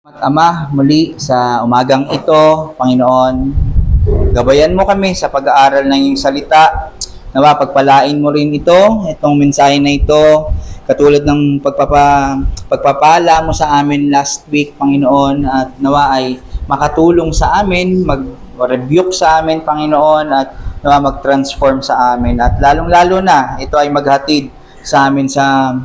Ama, muli sa umagang ito, Panginoon, gabayan mo kami sa pag-aaral ng iyong salita. Nawa, pagpalain mo rin itong mensahe na ito, katulad ng pagpapala mo sa amin last week, Panginoon, at nawa ay makatulong sa amin, mag-rebuke sa amin, Panginoon, at nawa mag-transform sa amin. At lalong-lalo na, ito ay maghatid sa amin sa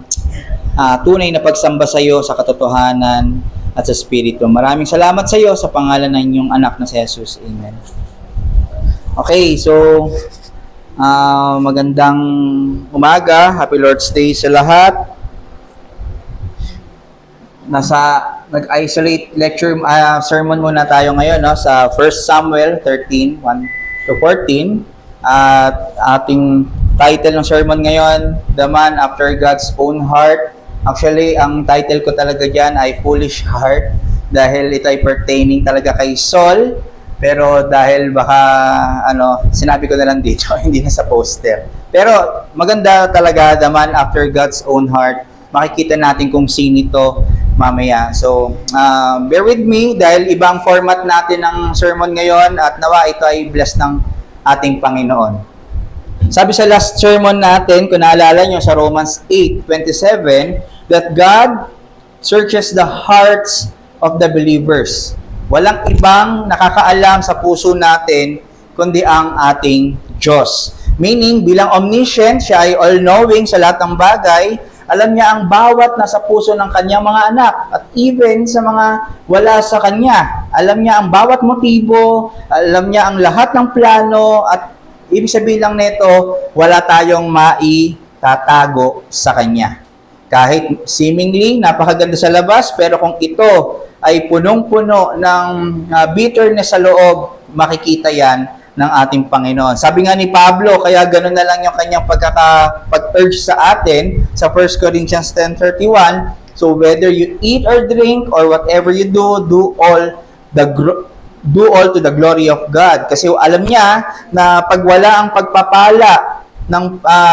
tunay na pagsamba sa iyo sa katotohanan at sa Espiritu. Maraming salamat sa iyo sa pangalan ng inyong anak na si Jesus. Amen. Okay, so magandang umaga. Happy Lord's Day sa lahat. Nag-isolate lecture sermon muna tayo ngayon, no, sa 1 Samuel 13, 1-14. At ating title ng sermon ngayon, The Man After God's Own Heart. Actually, ang title ko talaga dyan ay Foolish Heart dahil ito ay pertaining talaga kay Saul. Pero dahil baka, sinabi ko na lang dito, hindi na sa poster. Pero maganda talaga, The Man After God's Own Heart. Makikita natin kung sino ito mamaya. So, bear with me dahil ibang format natin ng sermon ngayon at nawa ito ay bless ng ating Panginoon. Sabi sa last sermon natin, kung naalala nyo sa Romans 8:27, that God searches the hearts of the believers. Walang ibang nakakaalam sa puso natin kundi ang ating Diyos. Meaning, bilang omniscient, siya ay all-knowing sa lahat ng bagay. Alam niya ang bawat nasa puso ng kanyang mga anak at even sa mga wala sa kanya. Alam niya ang bawat motibo, alam niya ang lahat ng plano at ibig sabihin lang nito, wala tayong maitatago sa kanya. Kahit seemingly napakaganda sa labas, pero kung ito ay punong-puno ng bitterness sa loob, makikita yan ng ating Panginoon. Sabi nga ni Pablo, kaya ganoon na lang yung kanyang pag-urge sa atin sa 1 Corinthians 10:31, so whether you eat or drink or whatever you do, do all to the glory of God. Kasi alam niya na pag wala ang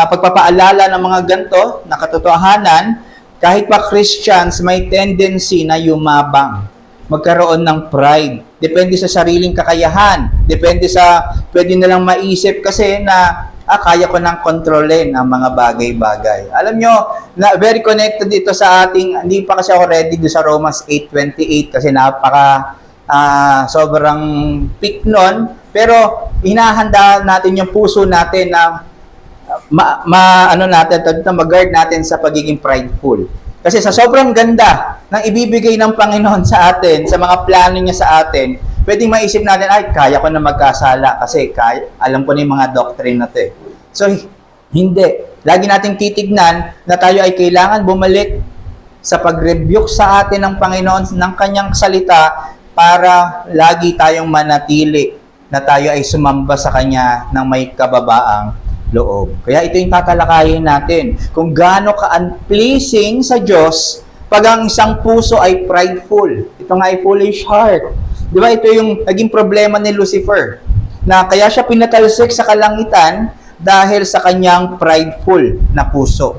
pagpapaalala ng mga ganito na katotohanan, kahit pa Christians may tendency na yumabang, magkaroon ng pride. Depende sa sariling kakayahan. Depende sa pwede nilang maisip kasi na kaya ko nang kontrolin ang mga bagay-bagay. Alam nyo, na very connected dito sa ating, hindi pa kasi ako ready do sa Romans 8:28 kasi sobrang peak nun, pero hinahanda natin yung puso natin na mag-guard natin sa pagiging prideful. Kasi sa sobrang ganda ng ibibigay ng Panginoon sa atin, sa mga plano niya sa atin, pwedeng maisip natin, kaya ko na magkasala kasi alam ko na yung mga doctrine na ito. So, hindi. Lagi nating titignan na tayo ay kailangan bumalik sa pag-rebuke sa atin ng Panginoon ng kanyang salita para lagi tayong manatili na tayo ay sumamba sa Kanya ng may kababaang loob. Kaya ito yung tatalakayin natin. Kung gaano ka-unpleasing sa Diyos pag ang isang puso ay prideful. Ito nga ay foolish heart. Di ba ito yung naging problema ni Lucifer? Na kaya siya pinatalsik sa kalangitan dahil sa kanyang prideful na puso.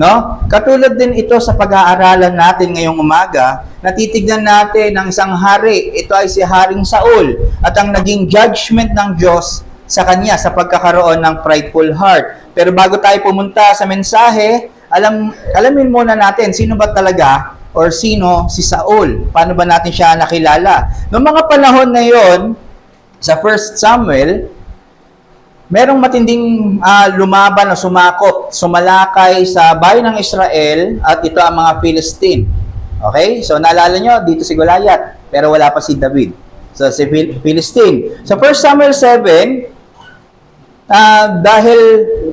No? Katulad din ito sa pag-aaralan natin ngayong umaga, natitignan natin ng isang hari. Ito ay si Haring Saul at ang naging judgment ng Diyos sa kanya sa pagkakaroon ng prideful heart. Pero bago tayo pumunta sa mensahe, alamin muna natin sino ba talaga or sino si Saul. Paano ba natin siya nakilala? Noong mga panahon na yon, sa 1 Samuel, merong matinding lumaban o sumalakay sa bayan ng Israel at ito ang mga Philistine. Okay? So, naalala nyo, dito si Goliath, pero wala pa si David. So, si Philistine. Sa 1 Samuel 7, dahil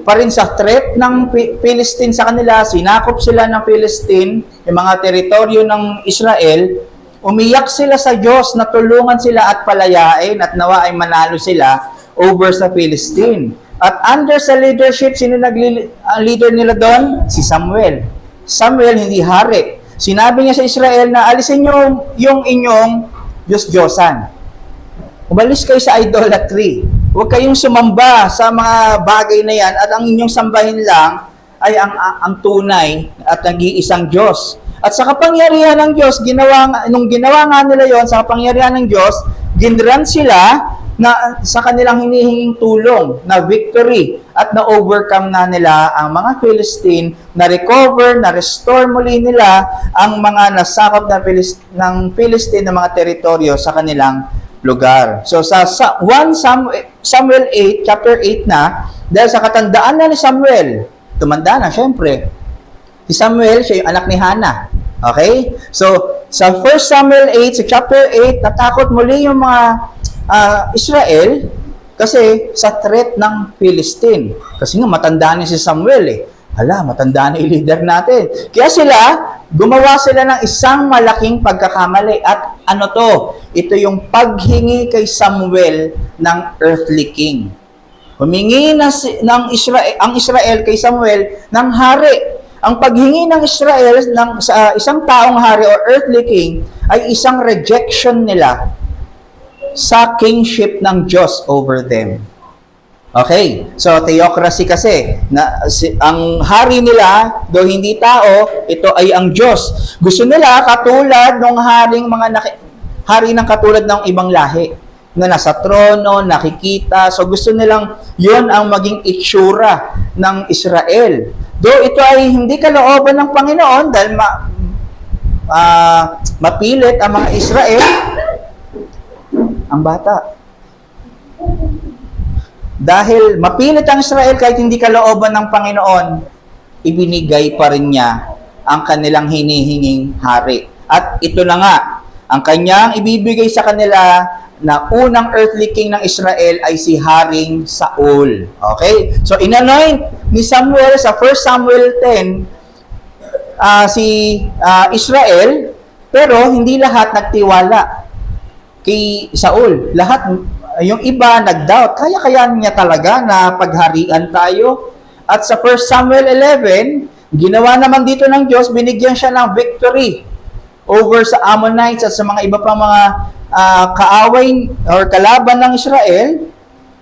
pa rin sa threat ng Philistine sa kanila, sinakop sila ng Philistine, yung mga teritoryo ng Israel, umiyak sila sa Diyos na tulungan sila at palayain at nawa ay manalo sila over sa Philistine. At under sa leadership, sino ang leader nila doon? Si Samuel. Samuel, hindi hari. Sinabi niya sa Israel na alisin niyo yung inyong Diyos-Diyosan. Umalis kayo sa idolatry. Huwag kayong sumamba sa mga bagay na yan at ang inyong sambahin lang ay ang tunay at nag-iisang Diyos. At sa kapangyarihan ng Diyos, nung ginawa nga nila yon sa kapangyarihan ng Diyos, ginran sila na sa kanilang hinihinging tulong, na victory, at na-overcome na nila ang mga Philistine, na-recover, na-restore muli nila ang mga nasakop ng Philistine na mga teritoryo sa kanilang lugar. So sa 1 Samuel 8, chapter 8 na, dahil sa katandaan na ni Samuel, tumanda na syempre. Si Samuel, siya yung anak ni Hannah. Okay? So sa 1 Samuel 8, sa chapter 8, natakot muli yung mga Israel kasi sa threat ng Philistine. Kasi nga matanda na si Samuel eh. Hala, matanda na yung leader natin. Kaya gumawa sila ng isang malaking pagkakamali. At ano to? Ito yung paghingi kay Samuel ng earthly king. Humingi ang Israel kay Samuel ng hari. Ang paghingi ng Israel sa isang taong hari o earthly king ay isang rejection nila sa kingship ng Diyos over them. Okay, so theocracy kasi, ang hari nila, do hindi tao, ito ay ang Diyos. Gusto nila katulad ng hari ng katulad ng ibang lahi, na nasa trono, nakikita. So gusto nilang yon ang maging itsura ng Israel. Do ito ay hindi kalooban ng Panginoon dahil mapilit ang mga Israel, ang bata. Dahil mapilit ang Israel kahit hindi kalooban ng Panginoon, ibinigay pa rin niya ang kanilang hinihinging hari. At ito na nga, ang kanyang ibibigay sa kanila na unang earthly king ng Israel ay si Haring Saul. Okay? So, inanoint ni Samuel sa 1 Samuel 10 si Israel, pero hindi lahat nagtiwala kay Saul. Lahat, yung iba nag-doubt, kaya niya talaga na pagharian tayo. At sa 1 Samuel 11, ginawa naman dito ng Diyos, binigyan siya ng victory over sa Ammonites at sa mga iba pang mga kaaway or kalaban ng Israel.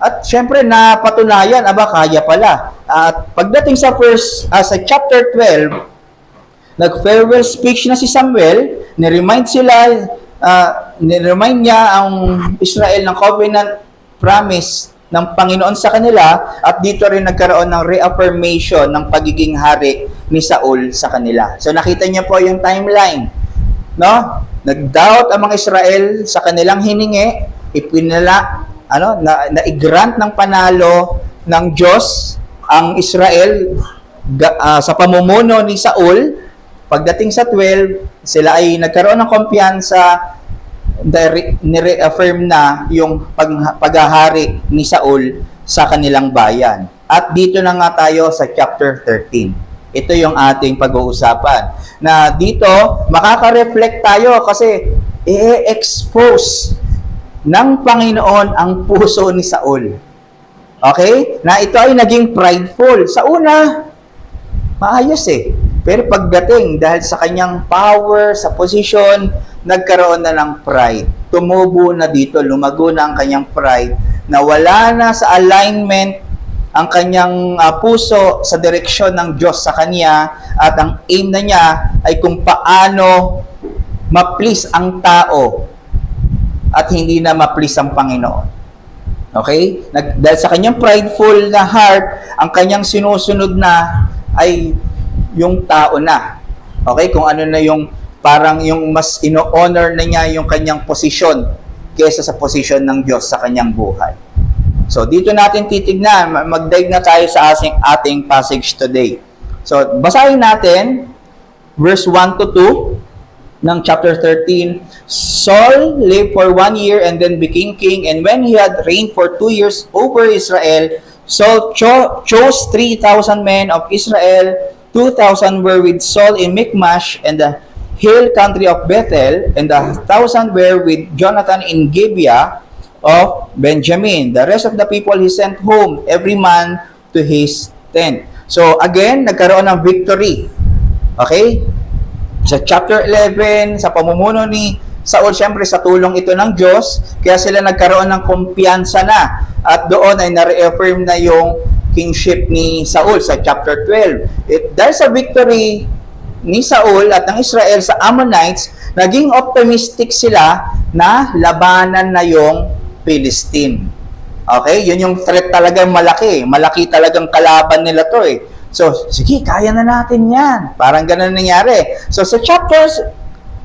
At syempre, napatunayan, kaya pala. At pagdating sa chapter 12, nag-farewell speech na si Samuel, niremind niya ang Israel ng covenant promise ng Panginoon sa kanila, at dito rin nagkaroon ng reaffirmation ng pagiging hari ni Saul sa kanila. So nakita niyo po yung timeline, no? Nag-doubt ang mga Israel sa kanilang hiningi, na-grant ng panalo ng Diyos ang Israel sa pamumuno ni Saul. Pagdating sa 12, sila ay nagkaroon ng kumpiyansa, ni-reaffirm na yung paghahari ni Saul sa kanilang bayan. At dito na nga tayo sa chapter 13. Ito yung ating pag-uusapan. Na dito, makaka-reflect tayo kasi i-expose ng Panginoon ang puso ni Saul. Okay? Na ito ay naging prideful. Sa una, maayos eh. Pero pagdating, dahil sa kanyang power, sa position, nagkaroon na ng pride. Tumubo na dito, lumago na ang kanyang pride, na wala na sa alignment ang kanyang puso sa direksyon ng Diyos sa kanya, at ang aim na niya ay kung paano ma-please ang tao at hindi na ma-please ang Panginoon. Okay? Dahil sa kanyang prideful na heart, ang kanyang sinusunod na ay yung tao na. Okay? Kung ano na yung parang yung mas ino-honor na niya yung kanyang posisyon kaysa sa posisyon ng Diyos sa kanyang buhay. So, dito natin titignan, mag-dive na tayo sa ating passage today. So, basahin natin verse 1 to 2 ng chapter 13. Saul lived for 1 year and then became king, and when he had reigned for 2 years over Israel, Saul chose 3,000 men of Israel. 2,000 were with Saul in Michmash and the hill country of Bethel, and 1,000 were with Jonathan in Gibeah of Benjamin. The rest of the people he sent home, every man to his tent. So again, nagkaroon ng victory. Okay? Sa chapter 11, sa pamumuno ni Saul, syempre sa tulong ito ng Diyos, kaya sila nagkaroon ng kumpiyansa na. At doon ay na-reaffirm na yung kingship ni Saul sa chapter 12. Dahil sa victory ni Saul at ng Israel sa Ammonites, naging optimistic sila na labanan na yung Philistine. Okay? Yun yung threat talagang malaki. Malaki talagang kalaban nila to eh. So, sige, kaya na natin yan. Parang ganun nangyari. So, sa chapter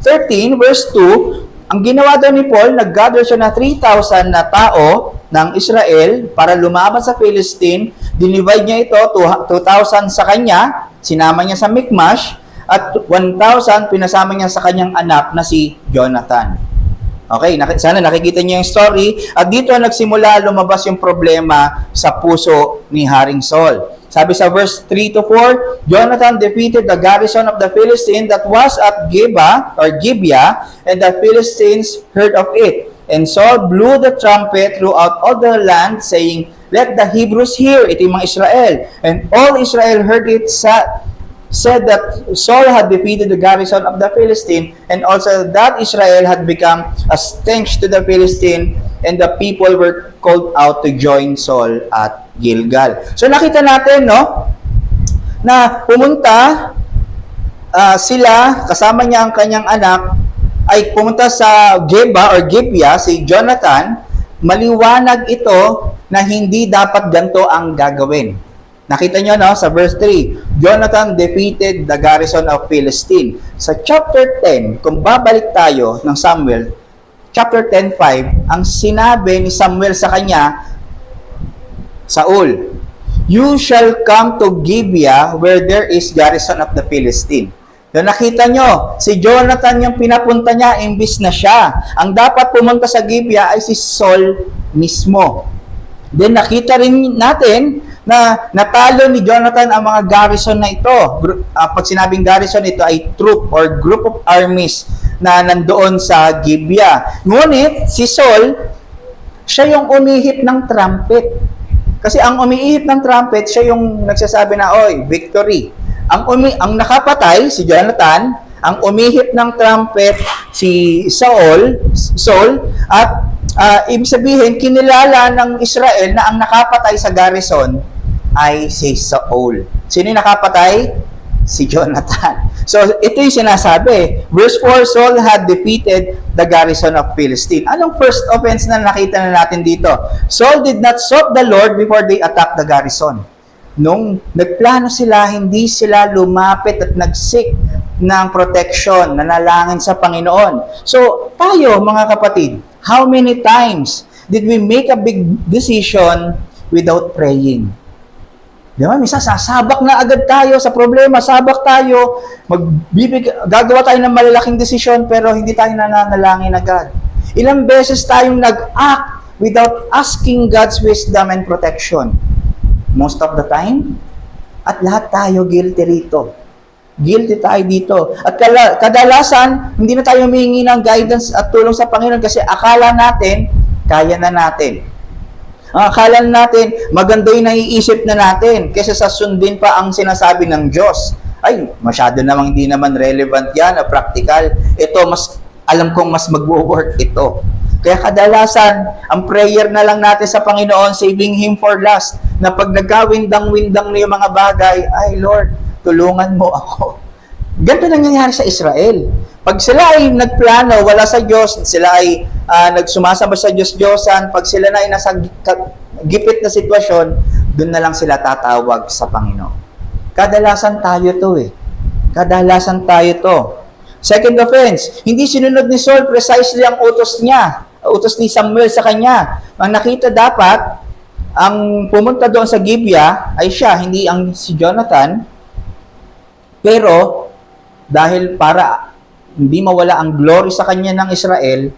13, verse 2, ang ginawa daw ni Paul, nag-gather siya na 3,000 na tao ng Israel para lumaban sa Philistine. Dinivide niya ito, 2,000 sa kanya, sinama niya sa Michmash, at 1,000 pinasama niya sa kanyang anak na si Jonathan. Okay, sana nakikita niyo yung story. At dito nagsimula lumabas yung problema sa puso ni Haring Saul. Sabi sa verse 3 to 4, Jonathan defeated the garrison of the Philistines that was at Gibeah, and the Philistines heard of it. And Saul blew the trumpet throughout all the land, saying, "Let the Hebrews hear." Ito yung mga Israel. And all Israel heard it, said that Saul had defeated the garrison of the Philistine, and also that Israel had become a stench to the Philistine, and the people were called out to join Saul at Gilgal. So nakita natin, no, na pumunta sila, kasama niya ang kanyang anak, ay pumunta sa Gibeah, si Jonathan. Maliwanag ito na hindi dapat ganito ang gagawin. Nakita nyo, no, sa verse 3, Jonathan defeated the garrison of Philistine. Sa chapter 10, kung babalik tayo ng Samuel, chapter 10:5, ang sinabi ni Samuel sa kanya, Saul, "You shall come to Gibeah where there is garrison of the Philistine." Doon nakita nyo, si Jonathan yung pinapunta niya, imbis na siya. Ang dapat pumunta sa Gibeah ay si Saul mismo. Then nakita rin natin na natalo ni Jonathan ang mga garrison na ito. Pag sinabing garrison, ito ay troop or group of armies na nandoon sa Gibeah. Ngunit si Saul, siya yung umihip ng trumpet. Kasi ang umiihip ng trumpet, siya yung nagsasabi na, "Oy, victory." Ang nakapatay, si Jonathan, ang umihip ng trumpet, si Saul, at ibig sabihin, kinilala ng Israel na ang nakapatay sa garrison ay si Saul. Sino yung nakapatay? Si Jonathan. So, ito yung sinasabi. Verse 4, Saul had defeated the garrison of Philistine. Anong first offense na nakita na natin dito? Saul did not sought the Lord before they attacked the garrison. Nung nagplano sila, hindi sila lumapit at nag-seek ng protection, nanalangin sa Panginoon. So, tayo mga kapatid, how many times did we make a big decision without praying? Di ba? Misa, sasabak na agad tayo sa problema, sabak tayo, gagawa tayo ng malalaking desisyon pero hindi tayo nananalangin agad. Ilang beses tayong nag-act without asking God's wisdom and protection? Most of the time. At lahat tayo guilty rito. Guilty tayo dito. At kadalasan, hindi na tayo humingi ng guidance at tulong sa Panginoon kasi akala natin, kaya na natin. Ang akala natin, maganda yung naiisip na natin kaysa sa sundin pa ang sinasabi ng Diyos. Ay, masyado namang hindi naman relevant yan, practical. Ito, alam kong mas mag-work ito. Kaya kadalasan, ang prayer na lang natin sa Panginoon, saving Him for last, na pag nagkawindang-windang na yung mga bagay, ay Lord, tulungan mo ako. Ganito nangyayari sa Israel. Pag sila ay nagplano, wala sa Diyos, sila ay nagsumasamba sa Diyos-Diyosan, pag sila na ay nasa gipit na sitwasyon, doon na lang sila tatawag sa Panginoon. Kadalasan tayo to eh. Kadalasan tayo to. Second offense, hindi sinunod ni Saul precisely ang utos niya, utos ni Samuel sa kanya. Ang nakita dapat, ang pumunta doon sa Gibeah ay siya, hindi si Jonathan. Pero, dahil para hindi mawala ang glory sa kanya ng Israel,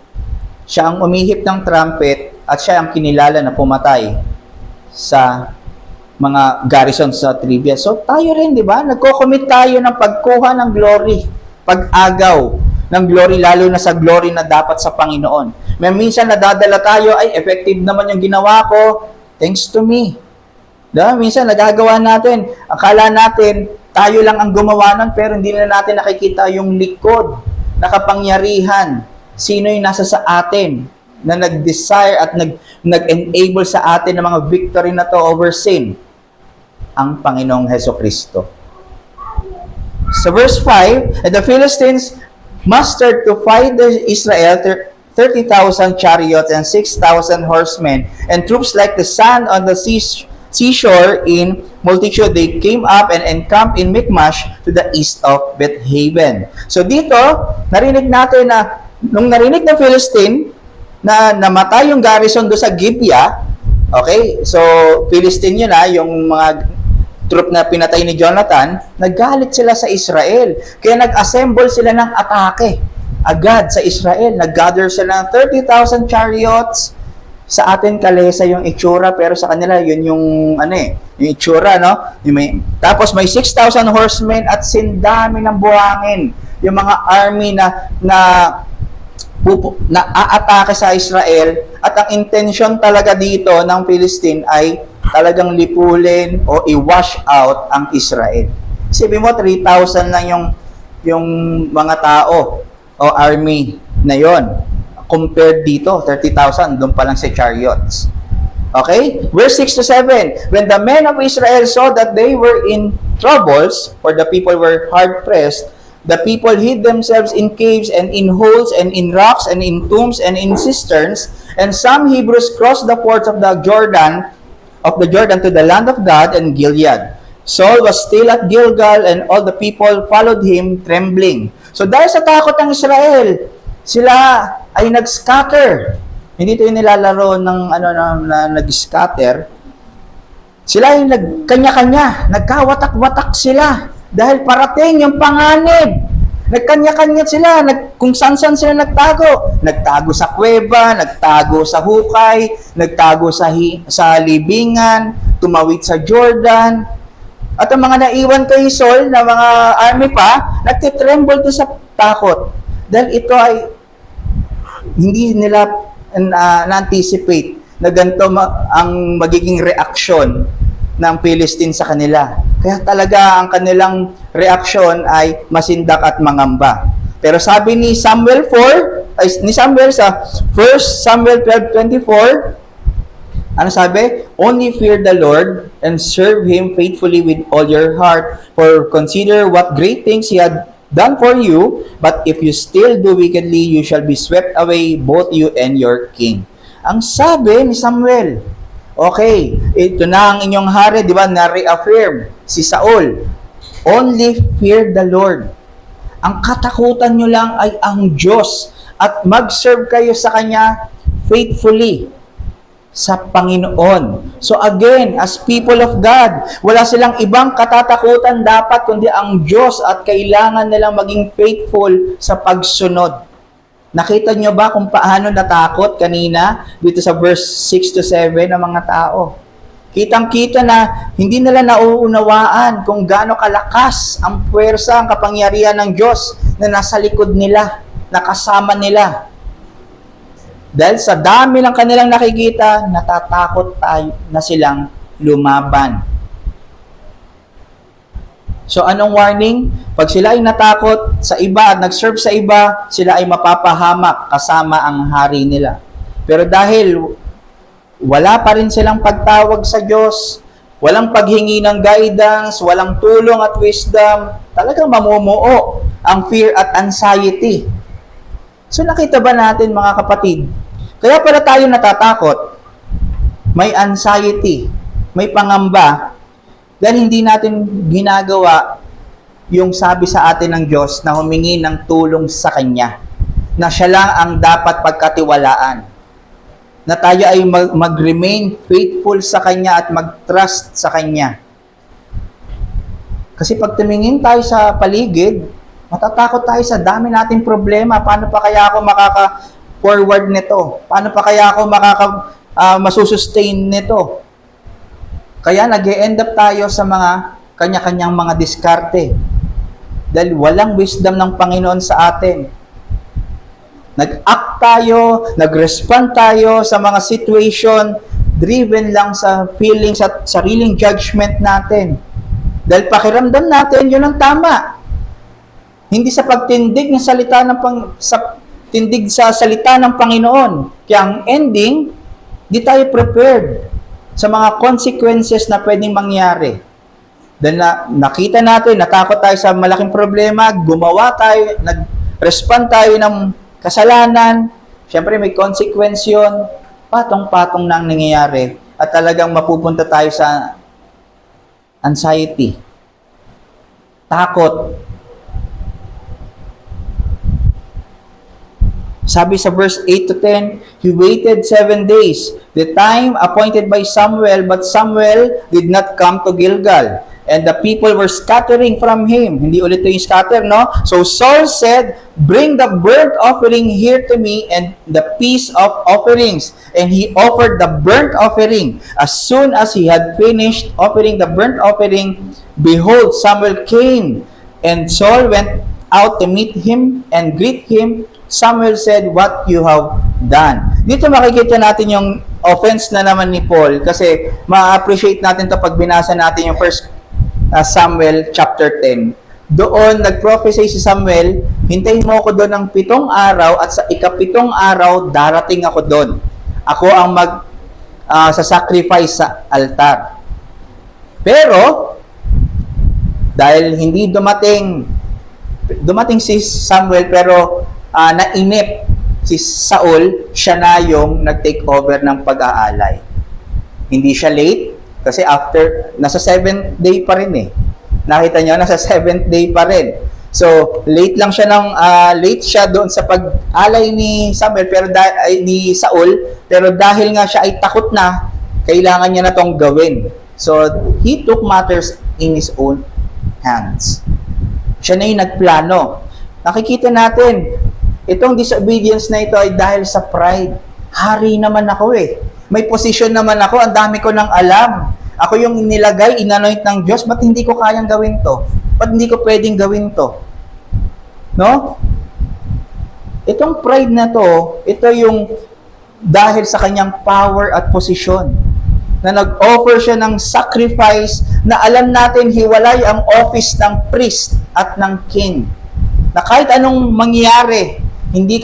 siya ang umihip ng trumpet at siya ang kinilala na pumatay sa mga garrison sa trivia. So, tayo rin, di ba? Nagko-commit tayo ng pagkuha ng glory, pag-agaw ng glory, lalo na sa glory na dapat sa Panginoon. May minsan nadadala tayo, ay, effective naman yung ginawa ko, thanks to me. Diba? Minsan nagagawa natin, akala natin, tayo lang ang gumawa nun, pero hindi na natin nakikita yung likod, nakapangyarihan, sino yung nasa sa atin, na nag-desire at nag-enable sa atin ng mga victory na to over sin, ang Panginoong Hesukristo. So verse 5, and the Philistines mustered to fight Israel 30,000 chariots and 6,000 horsemen, and troops like the sand on the seashore in multitude. They came up and encamped in Michmash to the east of Bethaven. So dito, narinig natin na nung narinig ng Philistine na namatay yung garrison do sa Gibeah, okay, so Philistine yun yung mga troop na pinatay ni Jonathan, naggalit sila sa Israel. Kaya nag-assemble sila ng atake agad sa Israel. Nag-gather sila ng 30,000 chariots. Sa atin kalesa yung itsura, pero sa kanila yun yung yung itsura, no? Tapos may 6,000 horsemen at sindami ng buhangin. Yung mga army na aatake sa Israel, at ang intention talaga dito ng Philistine ay talagang lipulin o i-wash out ang Israel. Sabi mo 3,000 lang yung mga tao o army na yon. Compared dito, 30,000 doon pa lang sa chariots. Okay? Verse 6 to 7. When the men of Israel saw that they were in troubles, for the people were hard pressed, the people hid themselves in caves and in holes and in rocks and in tombs and in cisterns, and some Hebrews crossed the fords of the Jordan to the land of God and Gilead. Saul was still at Gilgal, and all the people followed him trembling. So dahil sa takot ng Israel, sila ay nag-scatter. Hindi ito yung nilalaro ng na nag-scatter. Sila ay nagkanya-kanya, nagkawatak-watak sila dahil parating yung panganib. Nagkanya-kanya sila, kung saan-saan sila nagtago. Nagtago sa kuweba, nagtago sa hukay, nagtago sa libingan, tumawid sa Jordan. At ang mga naiwan kay Saul na mga army pa, nagtitremble to sa takot. Dahil ito ay hindi nila na-anticipate na ganito ang magiging reaksyon ng Philistine sa kanila. Kaya talaga ang kanilang reaksyon ay masindak at mangamba. Pero sabi ni Samuel sa 1 Samuel 12:24, ano sabi? Only fear the Lord and serve Him faithfully with all your heart, for consider what great things He had done for you, but if you still do wickedly, you shall be swept away, both you and your king. Ang sabi ni Samuel, okay, ito na ang inyong hari, di ba, na-reaffirm si Saul. Only fear the Lord. Ang katakutan nyo lang ay ang Diyos, at mag-serve kayo sa Kanya faithfully sa Panginoon. So again, as people of God, wala silang ibang katatakutan dapat kundi ang Diyos, at kailangan nilang maging faithful sa pagsunod. Nakita nyo ba kung paano natakot kanina dito sa verse 6 to 7 ng mga tao? Kitang-kita na hindi nila nauunawaan kung gaano kalakas ang puwersa, ang kapangyarihan ng Diyos na nasa likod nila, nakasama nila. Dahil sa dami ng kanilang nakikita, natatakot tayo na silang lumaban. So anong warning? Pag sila ay natakot sa iba at nag-serve sa iba, sila ay mapapahamak kasama ang hari nila. Pero dahil wala pa rin silang pagtawag sa Diyos, walang paghingi ng guidance, walang tulong at wisdom, talagang mamumuo ang fear at anxiety. So nakita ba natin mga kapatid? Kaya pala tayo natatakot, may anxiety, may pangamba, dahil hindi natin ginagawa yung sabi sa atin ng Diyos na humingi ng tulong sa Kanya, na siya lang ang dapat pagkatiwalaan, na tayo ay mag-remain faithful sa Kanya at mag-trust sa Kanya. Kasi pag tumingin tayo sa paligid, matatakot tayo sa dami nating problema. Paano pa kaya ako makaka-forward nito? Paano pa kaya ako masusustain nito? Kaya nag-e-end up tayo sa mga kanya-kanyang mga diskarte. Dahil walang wisdom ng Panginoon sa atin. Nag-act tayo, nag-respond tayo sa mga situation driven lang sa feelings at sariling judgment natin. Dahil pakiramdam natin, yun ang tama. Hindi sa pagtindig ng salita tindig sa salita ng Panginoon. Kaya ang ending, di tayo prepared sa mga consequences na pwedeng mangyari. Then nakita natin, natakot tayo sa malaking problema, gumawa tayo, nag-respond tayo ng kasalanan. Siyempre may consequence yun. Patong-patong na ang nangyayari. At talagang mapupunta tayo sa anxiety, takot. Sabi sa verse 8 to 10, he waited 7 days, the time appointed by Samuel, but Samuel did not come to Gilgal. And the people were scattering from him. Hindi ulit yung scatter, no? So Saul said, bring the burnt offering here to me and the peace of offerings. And he offered the burnt offering. As soon as he had finished offering the burnt offering, behold, Samuel came. And Saul went out to meet him and greet him. Samuel said, what you have done. Dito makikita natin yung offense na naman ni Paul kasi ma-appreciate natin to pag binasa natin yung first Samuel chapter 10. Doon nag-prophesy si Samuel, hintayin mo ako doon ng 7 araw at sa ika-7 araw darating ako doon. Ako ang sa-sacrifice sa altar. Pero dahil hindi dumating si Samuel pero nainip si Saul, siya na yung nag-take over ng pag-aalay. Hindi siya late kasi after, nasa 7th day pa rin eh. Nakita nyo, nasa 7th day pa rin. So, late siya doon sa pag-alay ni Samuel, ni Saul, pero dahil nga siya ay takot na, kailangan niya na tong gawin. So, he took matters in his own hands. Siya na yung nagplano. Nakikita natin, itong disobedience na ito ay dahil sa pride. Hari naman ako eh. May position naman ako, ang dami ko nang alam. Ako yung nilagay, inanoint ng Diyos, ba't hindi ko kayang gawin to? Ba't hindi ko pwedeng gawin to? No? Itong pride na to, ito yung dahil sa kanyang power at posisyon. Na nag-offer siya ng sacrifice na alam natin hiwalay ang office ng priest at ng king. Na kahit anong mangyari, hindi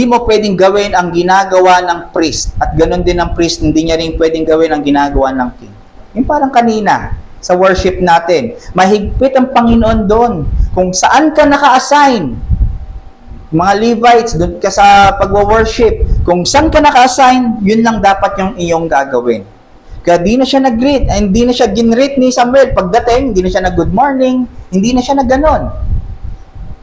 mo pwedeng gawin ang ginagawa ng priest. At ganoon din ang priest, hindi niya rin pwedeng gawin ang ginagawa ng king. Yung parang kanina, sa worship natin, mahigpit ang Panginoon doon. Kung saan ka naka-assign, mga Levites, doon ka sa pagwa-worship, kung saan ka naka-assign, yun lang dapat yung iyong gagawin. Kaya di na siya nag-greet, hindi na siya ginreet ni Samuel. Pagdating, hindi na siya nag-good morning, hindi na siya nag-ganon.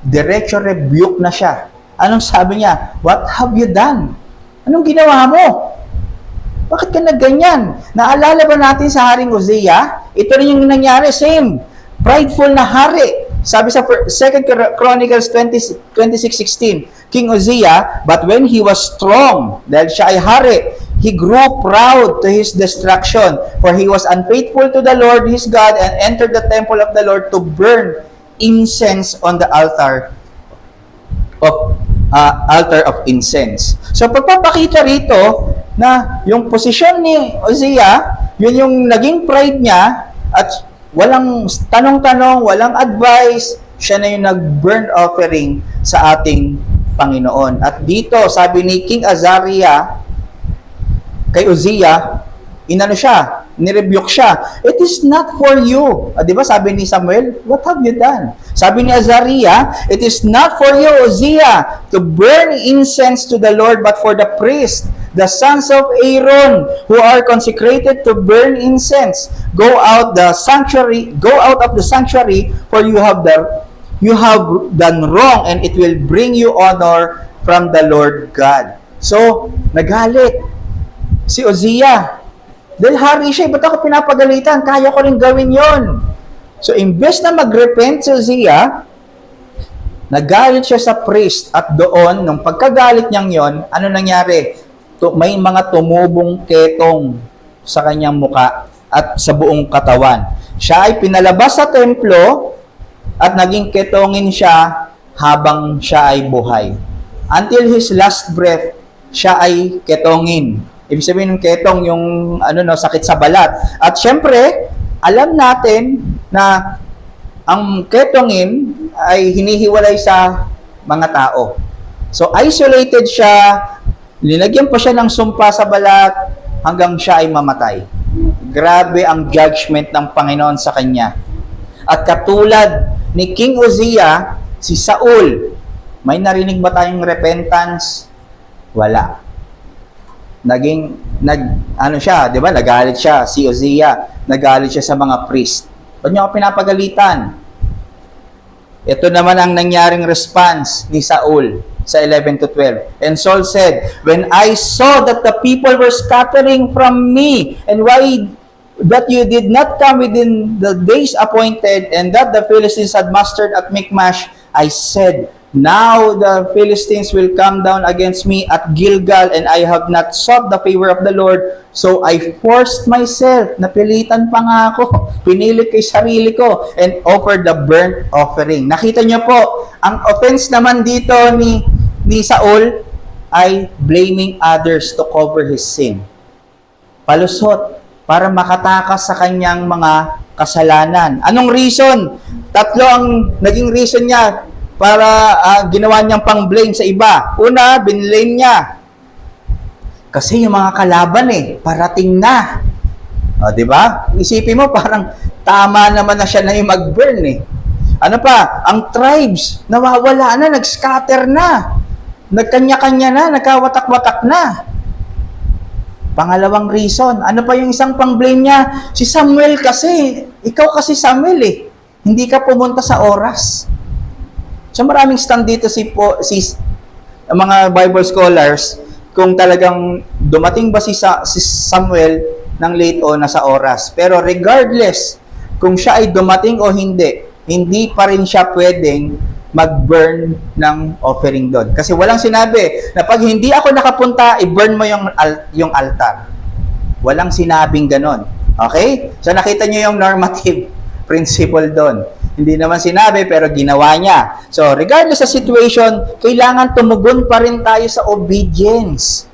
Diretso rebuke na siya. Anong sabi niya? What have you done? Anong ginawa mo? Bakit ka nagganyan? Naalala ba natin sa Haring Uzziah? Ito rin yung nangyari, same. Prideful na hari. Sabi sa 2 Chronicles 26:16, King Uzziah, but when he was strong, dahil siya ay hari, he grew proud to his destruction, for he was unfaithful to the Lord his God and entered the temple of the Lord to burn incense on the altar of incense. So pagpapakita rito na yung posisyon ni Uzziah, yun yung naging pride niya at walang tanong-tanong, walang advice, siya na yung nag-burn offering sa ating Panginoon. At dito, sabi ni King Azariah kay Uzziah, nirebuke siya. It is not for you. Di ba sabi ni Samuel, what have you done? Sabi ni Azariah, it is not for you, Uzziah, to burn incense to the Lord, but for the priest, the sons of Aaron, who are consecrated to burn incense. Go out of the sanctuary, for you have done wrong, and it will bring you honor from the Lord God. So, nagalit si Uzziah. Dahil hari siya, ba't ako pinapagalitan? Kaya ko rin gawin yon. So, imbes na mag-repent si Uzziah, nagalit siya sa priest at doon, nung pagkagalit niyang yon, ano nangyari? May mga tumubong ketong sa kanyang muka at sa buong katawan. Siya ay pinalabas sa templo at naging ketongin siya habang siya ay buhay. Until his last breath, siya ay ketongin. Ibig sabihin ng ketong yung sakit sa balat. At syempre, alam natin na ang ketongin ay hinihiwalay sa mga tao. So isolated siya, linagyan pa siya ng sumpa sa balat hanggang siya ay mamatay. grabe ang judgment ng Panginoon sa kanya. At katulad ni King Uzziah, si Saul, may narinig ba tayong repentance? Wala. Di ba? Nagalit siya, si Uzziah. Nagalit siya sa mga priest. Ba't niyo ako pinapagalitan? Ito naman ang nangyaring response ni Saul sa 11 to 12. And Saul said, "When I saw that the people were scattering from me, and why that you did not come within the days appointed, and that the Philistines had mustered at Michmash, I said, now the Philistines will come down against me at Gilgal, and I have not sought the favor of the Lord. So I forced myself, napilitan pa nga ako, pinilit kay sarili ko, and offered the burnt offering." Nakita niyo po, ang offense naman dito ni Saul ay blaming others to cover his sin. Palusot, para makatakas sa kanyang mga kasalanan. Anong reason? Tatlo ang naging reason niya para ginawa niyang pang-blame sa iba. Una, binblame niya. Kasi yung mga kalaban parating na. O, di ba? Isipin mo, parang tama naman na siya na yung mag-burn Ano pa? Ang tribes, nawawala na, nag-scatter na. Nagkanya-kanya na, nagkawatak-watak na. Pangalawang reason, ano pa yung isang pang-blame niya? Si Samuel kasi. Ikaw kasi Samuel Hindi ka pumunta sa oras. So maraming stand dito mga Bible scholars kung talagang dumating ba si Samuel ng late o nasa oras. Pero regardless kung siya ay dumating o hindi pa rin siya pwedeng mag-burn ng offering doon. Kasi walang sinabi na pag hindi ako nakapunta, i-burn mo yung altar. Walang sinabing ganon. Okay? So nakita nyo yung normative principle doon. Hindi naman sinabi pero ginawa niya. So regardless sa situation, kailangan tumugon pa rin tayo sa obedience.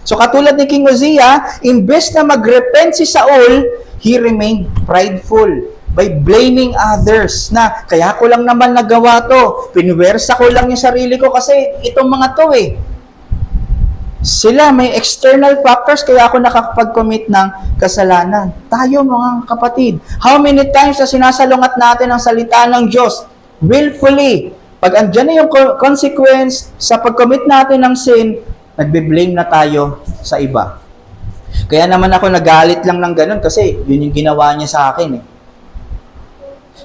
So katulad ni King Uzziah, imbes na mag-repent si Saul, he remained prideful by blaming others na kaya ko lang naman nagawa to, pinuwersa ko lang yung sarili ko kasi itong mga to Sila may external factors kaya ako nakakapag-commit ng kasalanan. Tayo mga kapatid, how many times na sinasalungat natin ang salita ng Diyos willfully? Pag andyan na yung consequence sa pag-commit natin ng sin, nagbe-blame na tayo sa iba. Kaya naman ako nagalit lang ng ganun kasi yun yung ginawa niya sa akin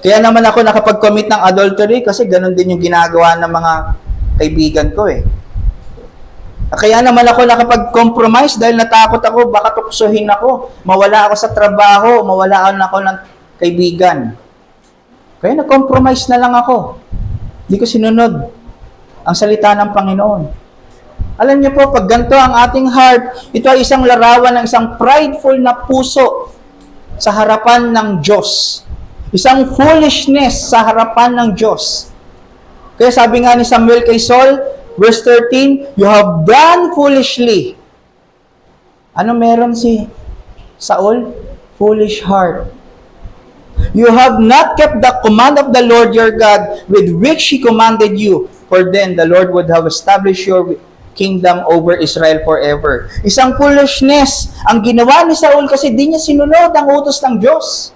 Kaya naman ako nakapag-commit ng adultery kasi ganun din yung ginagawa ng mga kaibigan ko Kaya naman ako nakapag-compromise dahil natakot ako, baka tuksuhin ako, mawala ako sa trabaho, mawala ako ng kaibigan. Kaya nag-compromise na lang ako. Hindi ko sinunod ang salita ng Panginoon. Alam niyo po, pag ganito ang ating heart, ito ay isang larawan ng isang prideful na puso sa harapan ng Diyos. Isang foolishness sa harapan ng Diyos. Kaya sabi nga ni Samuel kay Saul, verse 13, "You have done foolishly." Ano meron si Saul? Foolish heart. "You have not kept the command of the Lord your God with which He commanded you, for then the Lord would have established your kingdom over Israel forever." Isang foolishness ang ginawa ni Saul kasi di niya sinunod ang utos ng Diyos.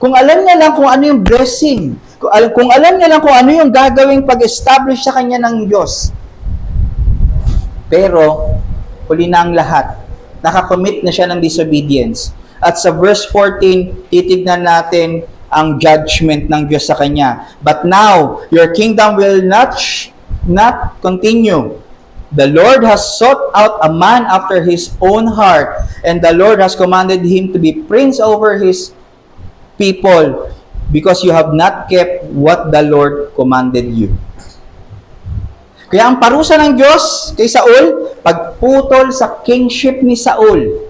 Kung alam niya lang kung ano yung blessing, kung alam niya lang kung ano yung gagawing pag-establish sa kanya ng Diyos. Pero, huli na ang lahat. Nakakommit na siya ng disobedience. At sa verse 14, titignan natin ang judgment ng Diyos sa kanya. "But now, your kingdom will not continue. The Lord has sought out a man after His own heart, and the Lord has commanded him to be prince over His people, because you have not kept what the Lord commanded you." Kaya ang parusa ng Diyos kay Saul, pagputol sa kingship ni Saul,